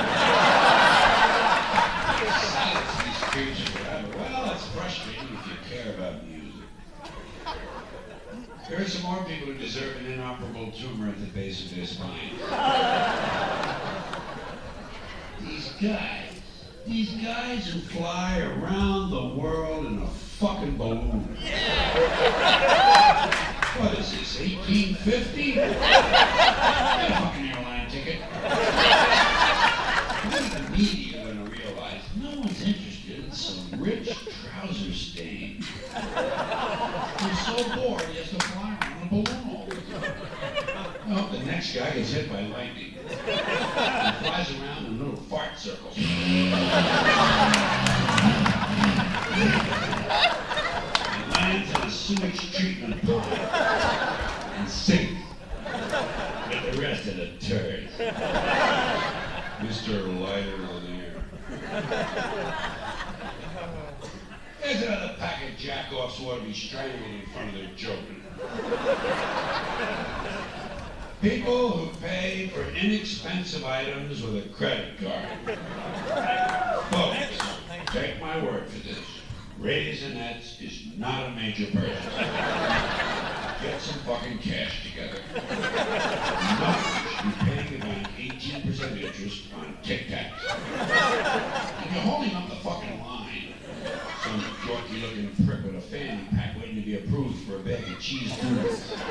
Silence these creatures forever. Well, it's frustrating if you care about music. There are some more people who deserve an inoperable tumor at the base of their spine. These guys who fly around the world in a fucking balloon. What is this, 1850? Get a fucking airline ticket. When is the media going to realize no one's interested in some rich trouser stain? He's so bored he has to fly around a balloon all the time. Well, the next guy gets hit by lightning. He flies around in little fart circles. Lands in a sewage treatment pond and sinks. the rest of the turds. Mr. Lighter on air. Here's another pack of jack-offs who ought to be strangled in front of their children. People who pay for inexpensive items with a credit card. Folks, take my word for this. Raisinets is not a major purchase. Get some fucking cash together. Not you're paying about 18% interest on Tic Tacs. And you're holding up the fucking line. Some dorky-looking prick with a fanny pack waiting to be approved for a bag of cheese doodles. I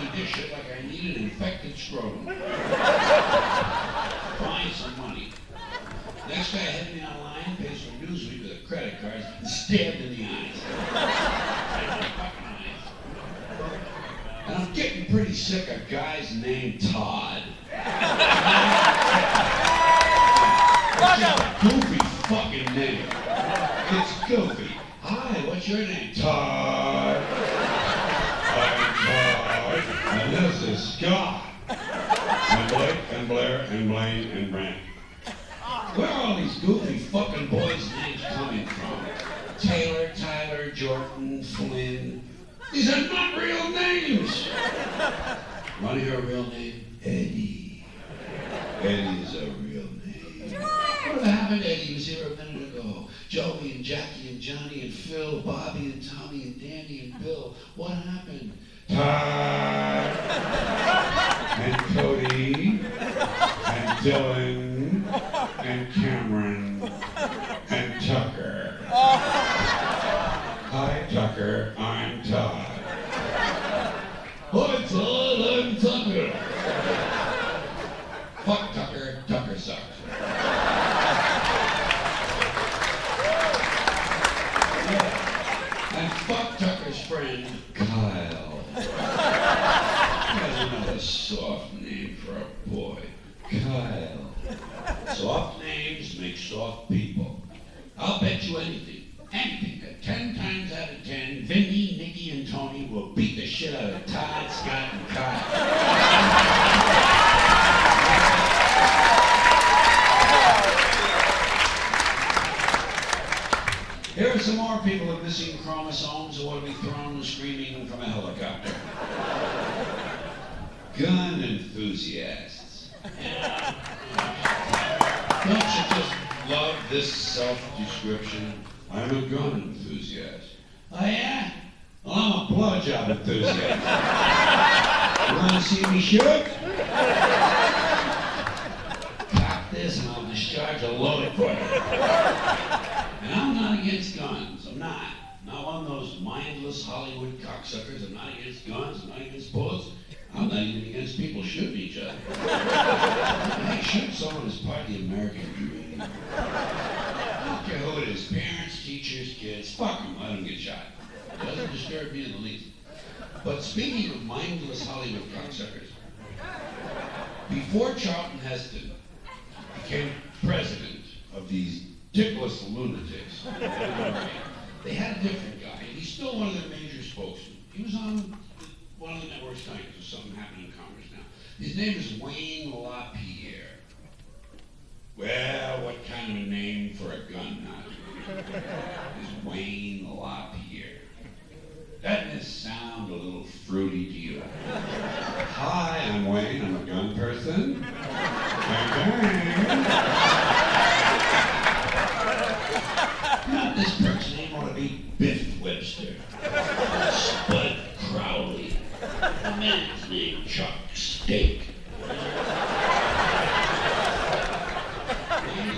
need this shit like I need an infected scrotum. Find some money. Next guy ahead of me online pays for Newsweek with a credit card and stabbed in the eyes. And I'm getting pretty sick of guys named Todd. It's just a goofy fucking name. It's goofy. Hi, what's your name? Todd. I'm Todd. And this is Scott. And Blake and Blair and Blaine and Brent. Where are all these goofy fucking boys' names coming from? Taylor, Tyler, Jordan, Flynn. These are not real names. Want to hear a real name? Eddie. Eddie is a real name. What happened to Eddie? He was here a minute ago. Joey and Jackie and Johnny and Phil, Bobby and Tommy and Danny and Bill. What happened? Todd and Cody and Dylan and Cameron and Tucker. Hi, Tucker. I'm Todd. Hi, Todd. I'm Tucker. Fuck Tucker. Tucker sucks. Yeah. And fuck Tucker's friend, Kyle. That's another soft name for a boy. Kyle. Soft names make soft people. I'll bet you anything, that 10 times out of 10, Vinny, Nicky, and Tony will beat the shit out of Todd, Scott, and Kyle. Here are some more people with missing chromosomes who ought to be thrown screaming from a helicopter. Gun enthusiasts. Don't you just love this self-description? I'm a gun enthusiast. Oh yeah? Well, I'm a blowjob enthusiast. You want to see me shoot? Cock this and I'll discharge a load for you. And I'm not against guns. I'm not. Not one of those mindless Hollywood cocksuckers. I'm not against guns. I'm not against bullets. I'm not even against people shooting each other. Hey, shoot someone as part of the American dream. I don't care who it is, parents, teachers, kids, fuck them, let them get shot. It doesn't disturb me in the least. But speaking of mindless Hollywood cocksuckers, before Charlton Heston became president of these dickless lunatics, they had a different guy, and he's still one of their major spokesmen. He was on one of the networks tonight, because something happening in Congress now. His name is Wayne LaPierre. Well, what kind of a name for a gun nut is Wayne LaPierre? Doesn't this sound a little fruity to you? Hi, I'm Wayne. I'm a gun person. Bang, bang. Now, this prick's name ought to be Biff Webster. Spud Crowley. A man's name, Chuck Steak. Wayne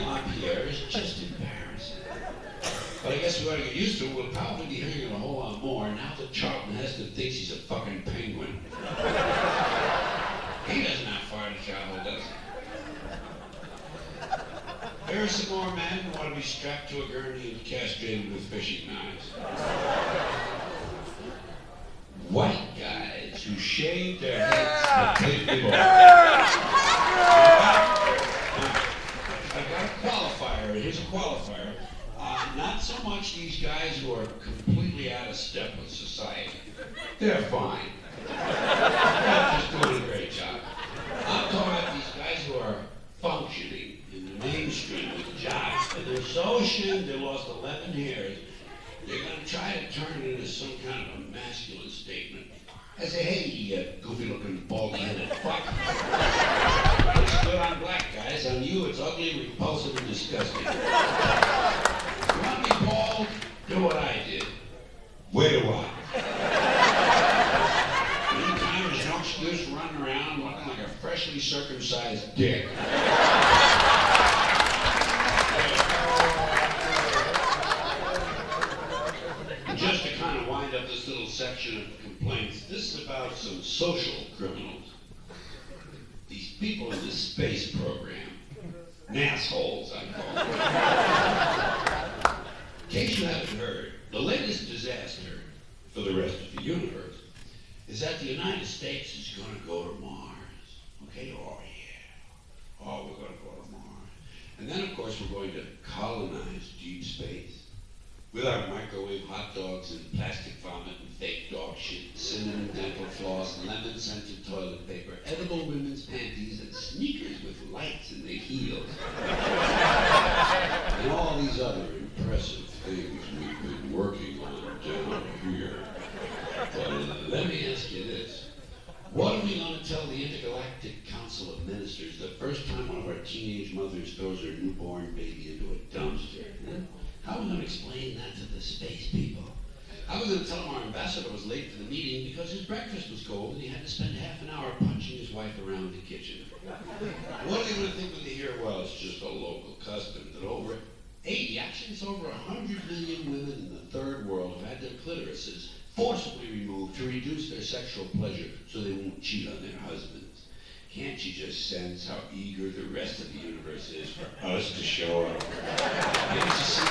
LaPierre is just embarrassing. But I guess we ought to get used to it. We'll probably be hearing it a whole lot more now that Charlton Heston thinks he's a fucking penguin. He doesn't have far to travel, does he? There are some more men who want to be strapped to a gurney and castrated with fishing knives. White guys who shave their heads completely bald. I've got a qualifier. Here's a qualifier. Not so much these guys who are completely out of step with society. They're fine. They're just doing a great job. they lost 11 hairs, they're going to try to turn it into some kind of a masculine statement. I say, hey, you goofy-looking, baldy-headed fuck. It's good on black guys. On you, it's ugly, repulsive, and disgusting. You want to be bald? Do what I did. Wear the watch. Meantime, there's no excuse running around looking like a freshly circumcised dick. Just to kind of wind up this little section of complaints, this is about some social criminals. These people in this space program. Nassholes, I call them. In case you haven't heard, the latest disaster for the rest of the universe is that the United States is going to go to Mars. Okay? Oh, yeah. Oh, we're going to go to Mars. And then, of course, we're going to colonize deep space. With our microwave hot dogs and plastic vomit and fake dog shit, cinnamon dental floss, lemon-scented toilet paper, edible women's panties, and sneakers with lights in their heels. And all these other impressive things we've been working on down here. But let me ask you this. What are we going to tell the Intergalactic Council of Ministers the first time one of our teenage mothers throws her newborn baby into a dumpster? Huh? How are we going to explain that to the space people? How are we going to tell them our ambassador was late for the meeting because his breakfast was cold and he had to spend half an hour punching his wife around the kitchen? What are they going to think when they hear, well, it's just a local custom, that over 80, actually it's over 100 million women in the third world have had their clitorises forcibly removed to reduce their sexual pleasure so they won't cheat on their husbands? Can't you just sense how eager the rest of the universe is for us to show up? Can't you see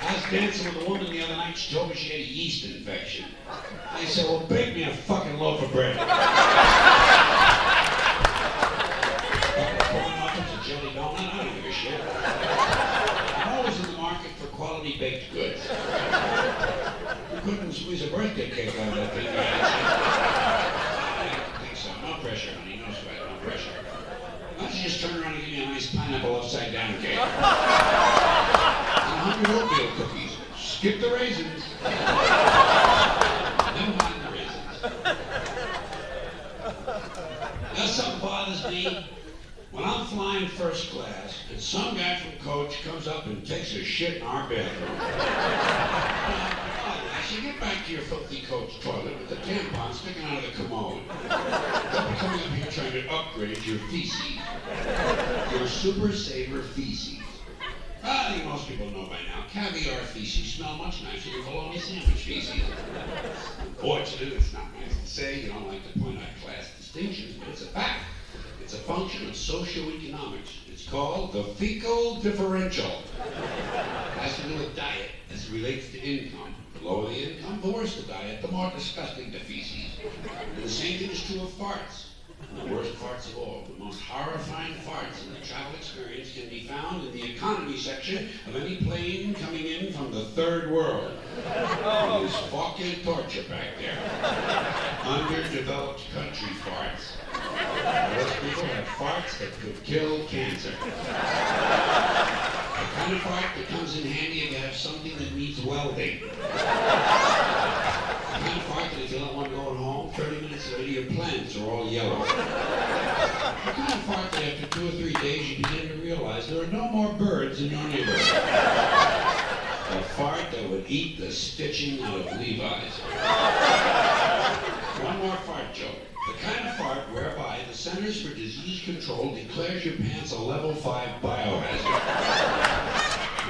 I was dancing with a woman the other night. She told me she had a yeast infection. I said, well, bake me a fucking loaf of bread. Corn muffins, a jelly donut, I don't give a shit. I'm always in the market for quality baked goods. You couldn't squeeze a birthday cake out of that thing. I don't think so. No pressure, honey. No sweat. No pressure. Why don't you just turn around and give me a nice pineapple upside down cake? And 100 oatmeal cookies. Skip the raisins. Never mind the raisins. Now something bothers me. When I'm flying first class, and some guy from coach comes up and takes a shit in our bathroom. I should get back to your filthy coach toilet with the tampon sticking out of the commode. Don't be coming up here trying to upgrade your feces. Your super saver feces. I think most people know by now, caviar feces smell much nicer than bologna sandwich feces. Unfortunately, it's not nice to say. You don't like to point out class distinctions, but it's a fact. It's a function of socioeconomics. It's called the fecal differential. It has to do with diet as it relates to income. The lower the income, the worse the diet, the more disgusting the feces. And the same thing is true of farts. And the worst farts of all, the most horrifying farts in the travel experience can be found in the economy section of any plane coming in from the third world. There's fucking torture back there. Underdeveloped country farts. Those people have farts that could kill cancer. The kind of fart that comes in handy if you have something that needs welding. The kind of fart that if you let one going home, 30 minutes later your plants are all yellow. The kind of fart that after 2 or 3 days you begin to realize there are no more birds in your neighborhood. A fart that would eat the stitching out of Levi's. One more fart joke. The kind of fart whereby the Centers for Disease Control declares your pants a level 5 biohazard.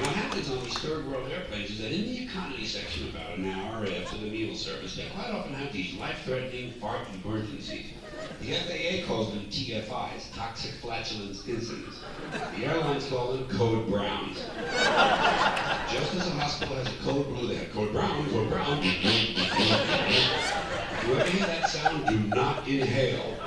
What happens on these third world airplanes is that in the economy section about an hour after the meal service, they quite often have these life-threatening fart emergencies. The FAA calls them TFIs, toxic flatulence incidents. The airlines call them code browns. Just as a hospital has a code blue, they have code brown, code brown. If you ever hear that sound, do not inhale.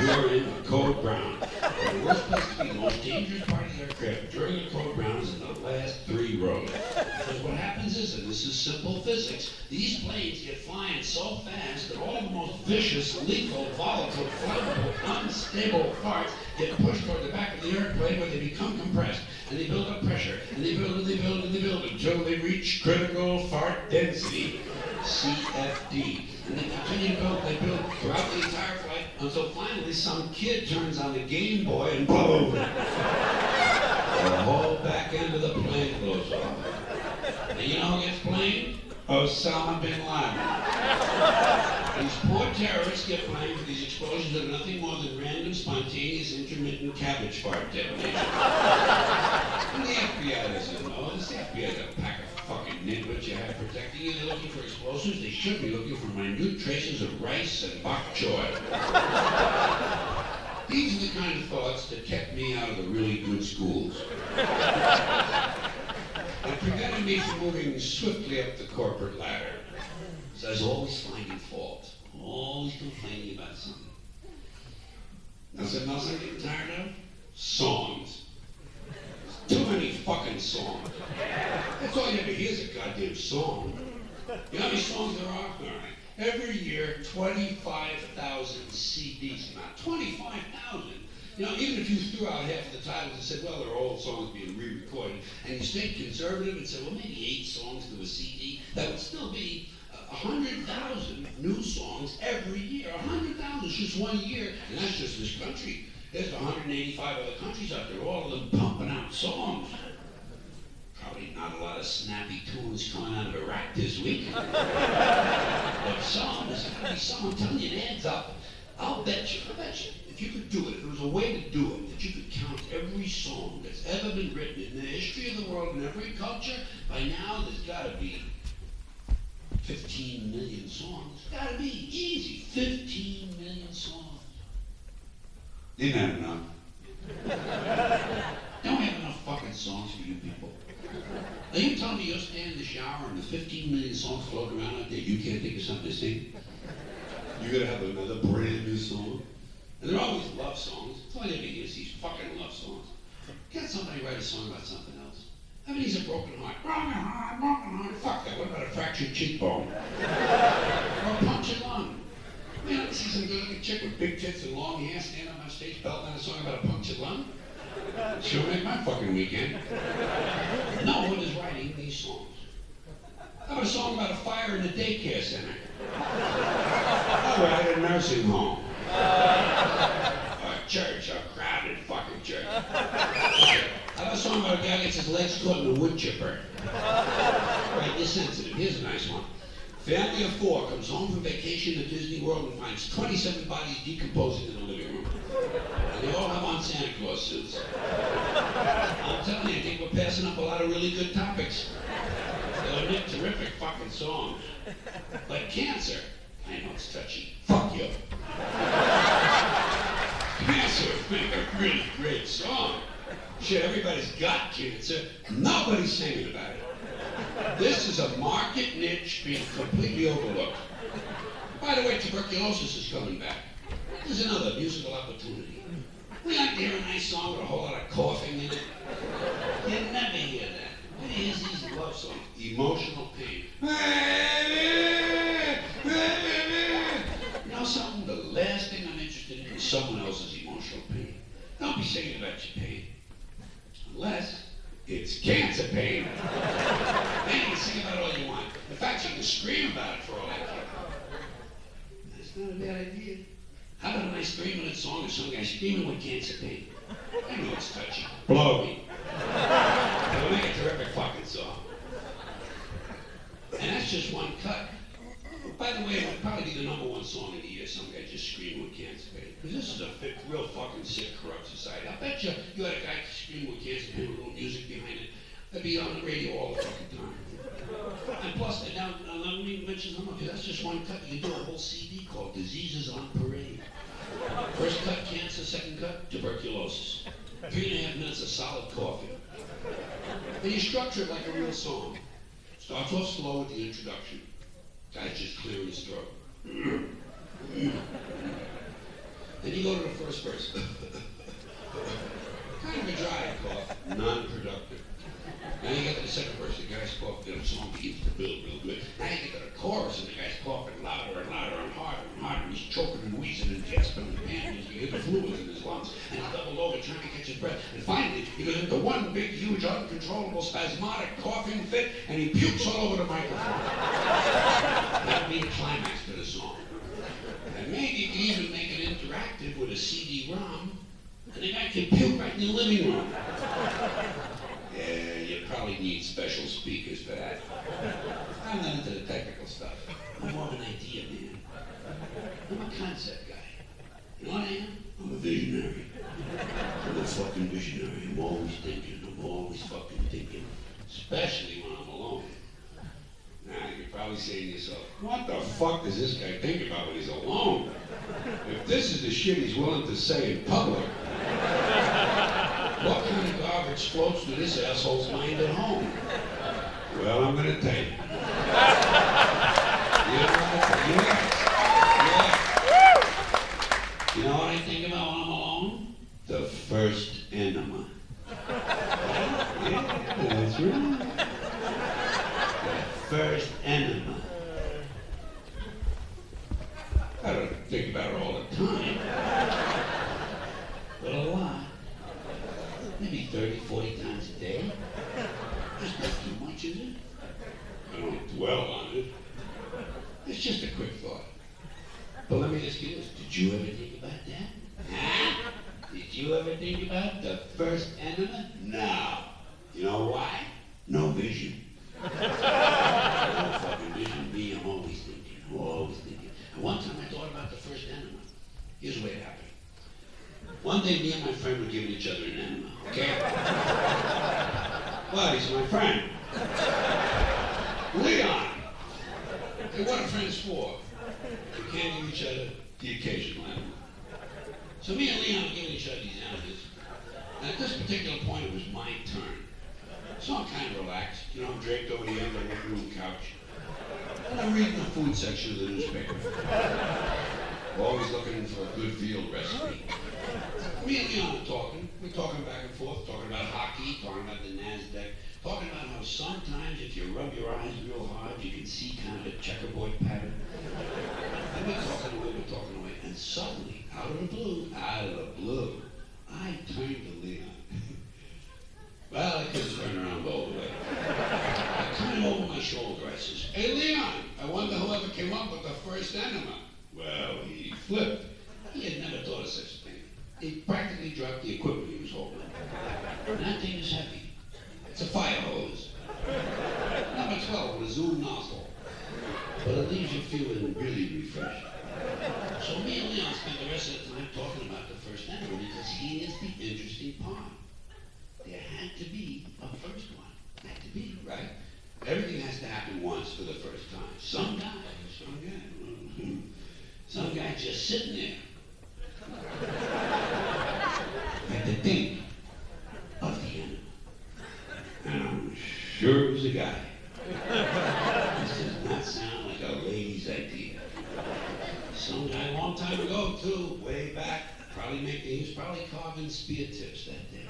You are in a code brown. The worst place to be, the most dangerous part of the aircraft during a code brown is in the last 3 rows. Because what happens is, in the This is simple physics. These planes get flying so fast that all the most vicious, lethal, volatile, flammable, unstable parts get pushed toward the back of the airplane where they become compressed. And they build up pressure, and they build, and they build, and they build until they reach critical fart density, CFD. And they continue to build, they build throughout the entire flight until finally some kid turns on the Game Boy and boom! The whole back end of the plane blows off. And you know who gets blamed? Osama bin Laden. These poor terrorists get blamed for these explosions that are nothing more than random, spontaneous, intermittent cabbage fart detonations. And the FBI doesn't know. The FBI is a pack of fucking nitwits you have protecting you. They're looking for explosives. They should be looking for minute traces of rice and bok choy. These are the kind of thoughts that kept me out of the really good schools. And prevented me from moving swiftly up the corporate ladder. So I was always finding fault, always complaining about something. Now something else I'm getting tired of? Songs. Too many fucking songs. That's all you ever hear is a goddamn song. You know how many songs there are? All right. Every year, 25,000 CDs come out. 25,000. You know, even if you threw out half of the titles and said, well, they're old songs being re-recorded, and you stayed conservative and said, well, maybe 8 songs to a CD, that would still be 100,000 new songs every year. 100,000 is just 1 year, and that's just this country. There's 185 other countries out there, all of them pumping out songs. Probably not a lot of snappy tunes coming out of Iraq this week. But some, there's gotta be some, I'm telling you, it adds up. I'll bet you, if you could do it, if there was a way to do it, that you could count every song that's ever been written in the history of the world, in every culture, by now there's gotta be 15 million songs. It's gotta be easy, 15 million songs. Didn't have enough. Don't have enough fucking songs for you people. Are you telling me you're standing in the shower and the 15 million songs floating around out there, you can't think of something to sing? You're gonna have another brand new song? And they're always love songs. That's all I ever hear is these fucking love songs. Can't somebody write a song about something else? Everybody's a broken heart. Broken heart, broken heart. Fuck that. What about a fractured cheekbone? Or a punctured lung? Man, I see some good-looking chick with big tits and long hair standing on my stage belting out a song about a punctured lung. Sure make my fucking weekend. No one is writing these songs. How about a song about a fire in a daycare center? All right, a nursing home. A church, a crowded fucking church. How about a song about a guy gets his legs caught in a wood chipper? Right, you're sensitive. Here's a nice one. Family of 4 comes home from vacation at Disney World and finds 27 bodies decomposing in the living room. And they all have on Santa Claus suits. I'm telling you, I think we're passing up a lot of really good topics. They'll make terrific fucking songs. Like cancer. I know it's touchy. Fuck you. Cancer would make a really great song. Shit, everybody's got cancer. Nobody's singing about it. This is a market niche being completely overlooked. By the way, tuberculosis is coming back. There's another musical opportunity. We like to hear a nice song with a whole lot of coughing in it. You never hear that. What is these love songs? Emotional pain. You know something? The last thing I'm interested in is someone else's emotional pain. Don't be singing about your pain. Unless it's cancer pain. Then you can sing about it all you want. In fact, you can scream about it for all I care. That's not a bad idea. How about a nice 3-minute song of some guy screaming with cancer pain? I know it's touchy. Blow me. It'll make a terrific fucking song. And that's just one cut. By the way, it would probably be the #1 song of the year, some guy just screaming with cancer pain. Because this is a real fucking sick, corrupt society. I bet you had a guy screaming with cancer pain with a little music behind it. That'd be on the radio all the fucking time. And plus, now let me mention some of you. That's just one cut. You do a whole CD called Diseases on Parade. First cut, cancer. Second cut, tuberculosis. 3.5 minutes of solid coffee. And you structure it like a real song. Starts off slow with the introduction. Guy's just clearing his throat. Then you go to the first verse. Kind of a dry cough, non-productive. Now you get to the second verse, the guy's coughing, the song begins to build real good. Now you get to the chorus, and the guy's coughing louder and louder and harder and harder. He's choking and wheezing and gasping and panting. You hear the fluids in his lungs, and he's doubled over trying to catch his breath. And finally, he goes into one big, huge, uncontrollable, spasmodic coughing fit, and he pukes all over the microphone. That would be the climax to the song. And maybe you can even make it interactive with a CD-ROM, and the guy can puke right in the living room. Yeah, you probably need special speakers for that. I'm not into the technical stuff. I'm more of an idea man. I'm a concept guy. You know what I am? I'm a visionary. I'm a fucking visionary. I'm always thinking. I'm always fucking thinking. Especially when I'm alone. Now, you're probably saying to yourself, what the fuck does this guy think about when he's alone? If this is the shit he's willing to say in public, what kind of garbage floats through this asshole's mind at home? Well, I'm gonna tell you. You know what I think about when I'm alone? The first enema. Yeah, that's right. The first enema. I don't think about it all the time. But a lot. Maybe 30, 40 times a day. That's not too much, is it? I don't dwell on it. It's just a quick thought. But let me ask you this. Did you ever think about that? Huh? Did you ever think about the first enema? No. You know why? No vision. No fucking vision. Me, I'm always thinking. I'm always thinking. And one time I thought about the first enema. Here's the way it happened. One day, me and my friend were giving each other an enema, okay? Well, he's my friend. Leon! Hey, what are friends for? We can't give each other the occasional enema. So me and Leon were giving each other these enemas. And at this particular point, it was my turn. So I'm kind of relaxed. You know, I'm draped over the end of my room couch. And I'm reading the food section of the newspaper. Always looking for a good field recipe. Me and Leon are talking. We're talking back and forth, talking about hockey, talking about the NASDAQ, talking about how sometimes if you rub your eyes real hard, you can see kind of a checkerboard pattern. And we're talking away, and suddenly, out of the blue, I turned to Leon. Well, I couldn't turn around all the way. I turned over my shoulder. I says, hey, Leon, I wonder whoever came up with the first enema. Well, he flipped. He had never thought of such a thing. He practically dropped the equipment he was holding. And that thing is heavy. It's a fire hose. Number 12 with a zoom nozzle. But it leaves you feeling really refreshed. So me and Leon spent the rest of the time talking about the first enema because here's the interesting part. There had to be a first one. Had to be, right? Everything has to happen once for the first time. Some guy just sitting there had to think of the enema. And I'm sure it was a guy. This does not sound like a lady's idea. Some guy a long time ago, too, way back, he was probably carving spear tips that day.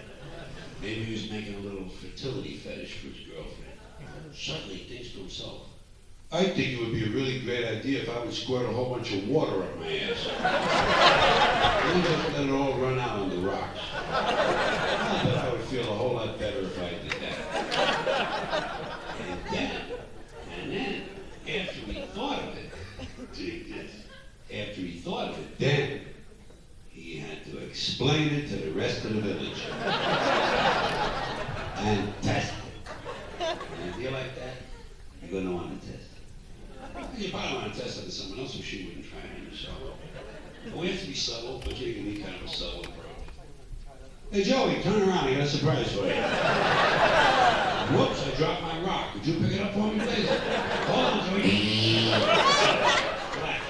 Maybe he was making a little fertility fetish for his girlfriend. Suddenly he thinks to himself, I think it would be a really great idea if I would squirt a whole bunch of water up my ass. And then just let it all run out on the rocks. I bet I would feel a whole lot better if I did that. And then, after he thought of it, then he had to explain it to the rest of the village. And test it. And if you like that, you're going to want to test it. You probably want to test it to someone else, so she wouldn't try it on yourself. But we have to be subtle, but you can be kind of a subtle approach. Hey, Joey, turn around. I got a surprise for you. Whoops, I dropped my rock. Could you pick it up for me, please? Hold on, Joey.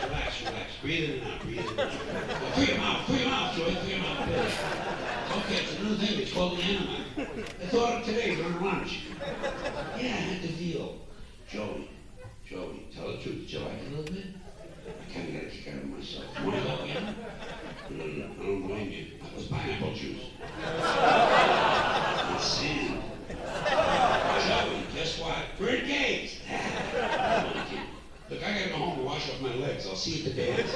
Relax. Breathe in and out. Free your mouth, Joey. Free your mouth, please. Okay, it's a new thing. It's called the enema. I thought of today during lunch. Yeah, I had the veal. Joey, tell the truth. Did you like it a little bit? I kind of got a kick out of myself. You want to go again? No, I don't blame you. That was pineapple juice. And sand. Joey, guess what? We're engaged. see you at the dance.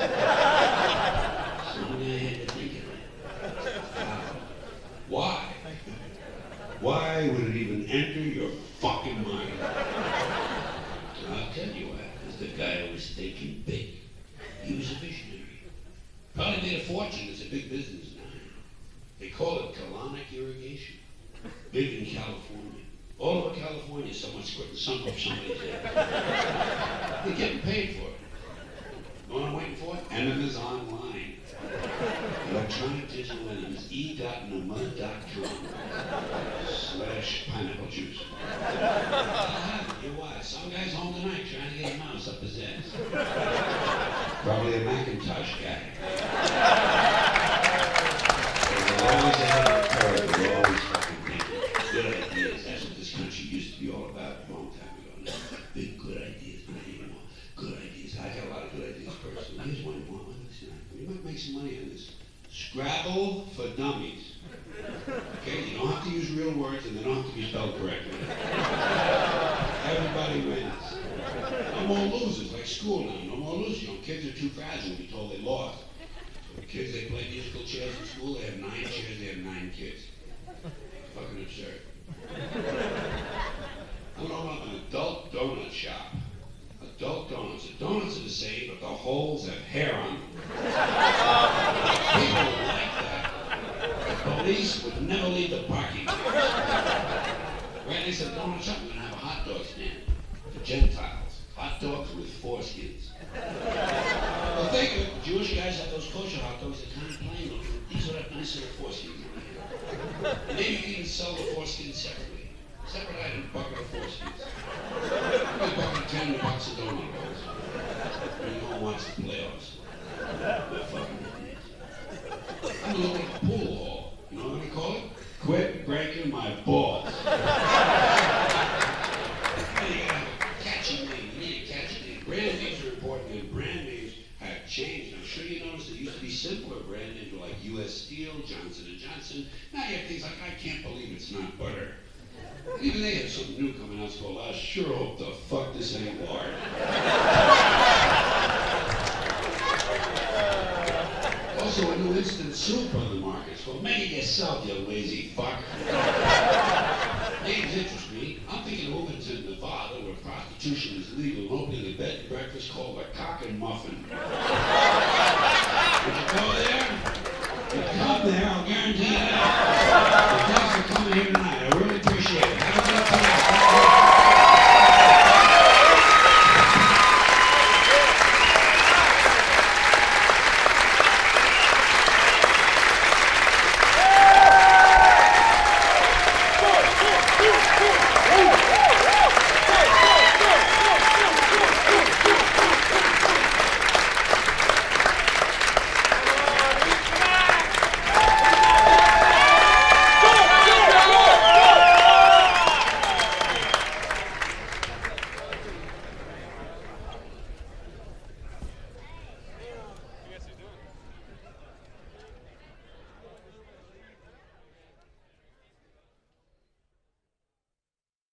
Someday I had to think of that. Why? Why would it even enter your fucking mind? I'll tell you why. Because the guy was thinking big. He was a visionary. Probably made a fortune. It's a big business now. They call it colonic irrigation. Big in California. All over California, someone's sunk up somebody's head. They're getting paid for it. You know what I'm waiting for? Enemies Online. Electronic digital enemies. e.nomad.com/pineapple juice. You're wise. Some guy's home tonight trying to get a mouse up his ass. Probably a Macintosh guy. They're always ahead of the curve. They're always fucking thinking. Good ideas. That's what this country used to be all about a long time ago. Now, big good ideas, but anymore. Good ideas. I got a lot of good ideas personally. Here's one you want. You might make some money on this. Scrabble for dummies. Okay, you don't have to use real words and they don't have to be spelled correctly. Everybody wins. No more losers, like school now. No more losers. You know, kids are too fragile to be told they lost. So the kids, they play musical chairs in school, they have 9 chairs, they have 9 kids. Fucking absurd. I'm gonna open up an adult donut shop. Adult donuts. The donuts are the same, but the holes have hair on them. People would like that. The police would never leave the parking lot. Right next to the donut shop, we're gonna have a hot dog stand for Gentiles. Hot dogs with foreskins. Well, think of it. Jewish guys have those kosher hot dogs. They're kind of plain looking. These would have nice little foreskins on them. And maybe you can even sell the foreskins separately. Separate item, bucket of foreskins. Maybe a bucket of $10 a donut rolls. When no one wants the playoffs. They're fucking idiots. I'm gonna look like a pool hall. You know what we call it? Quit breaking my balls. You gotta have a catchy name. You need a catchy name. Brand names are important, and brand names have changed. I'm sure you noticed it used to be simpler. Brand names were like U.S. Steel, Johnson & Johnson. Now you have things like, I can't believe it's not butter. And even they have something new coming out. It's called, I sure hope the fuck this ain't lard. Also a new instant soup on the market. It's called Make It Yourself, you lazy fuck. Names interest me. I'm thinking of moving to Nevada where prostitution is legal and opening a bed and breakfast called a Cock and Muffin. Would you go there? You come there, I'll guarantee you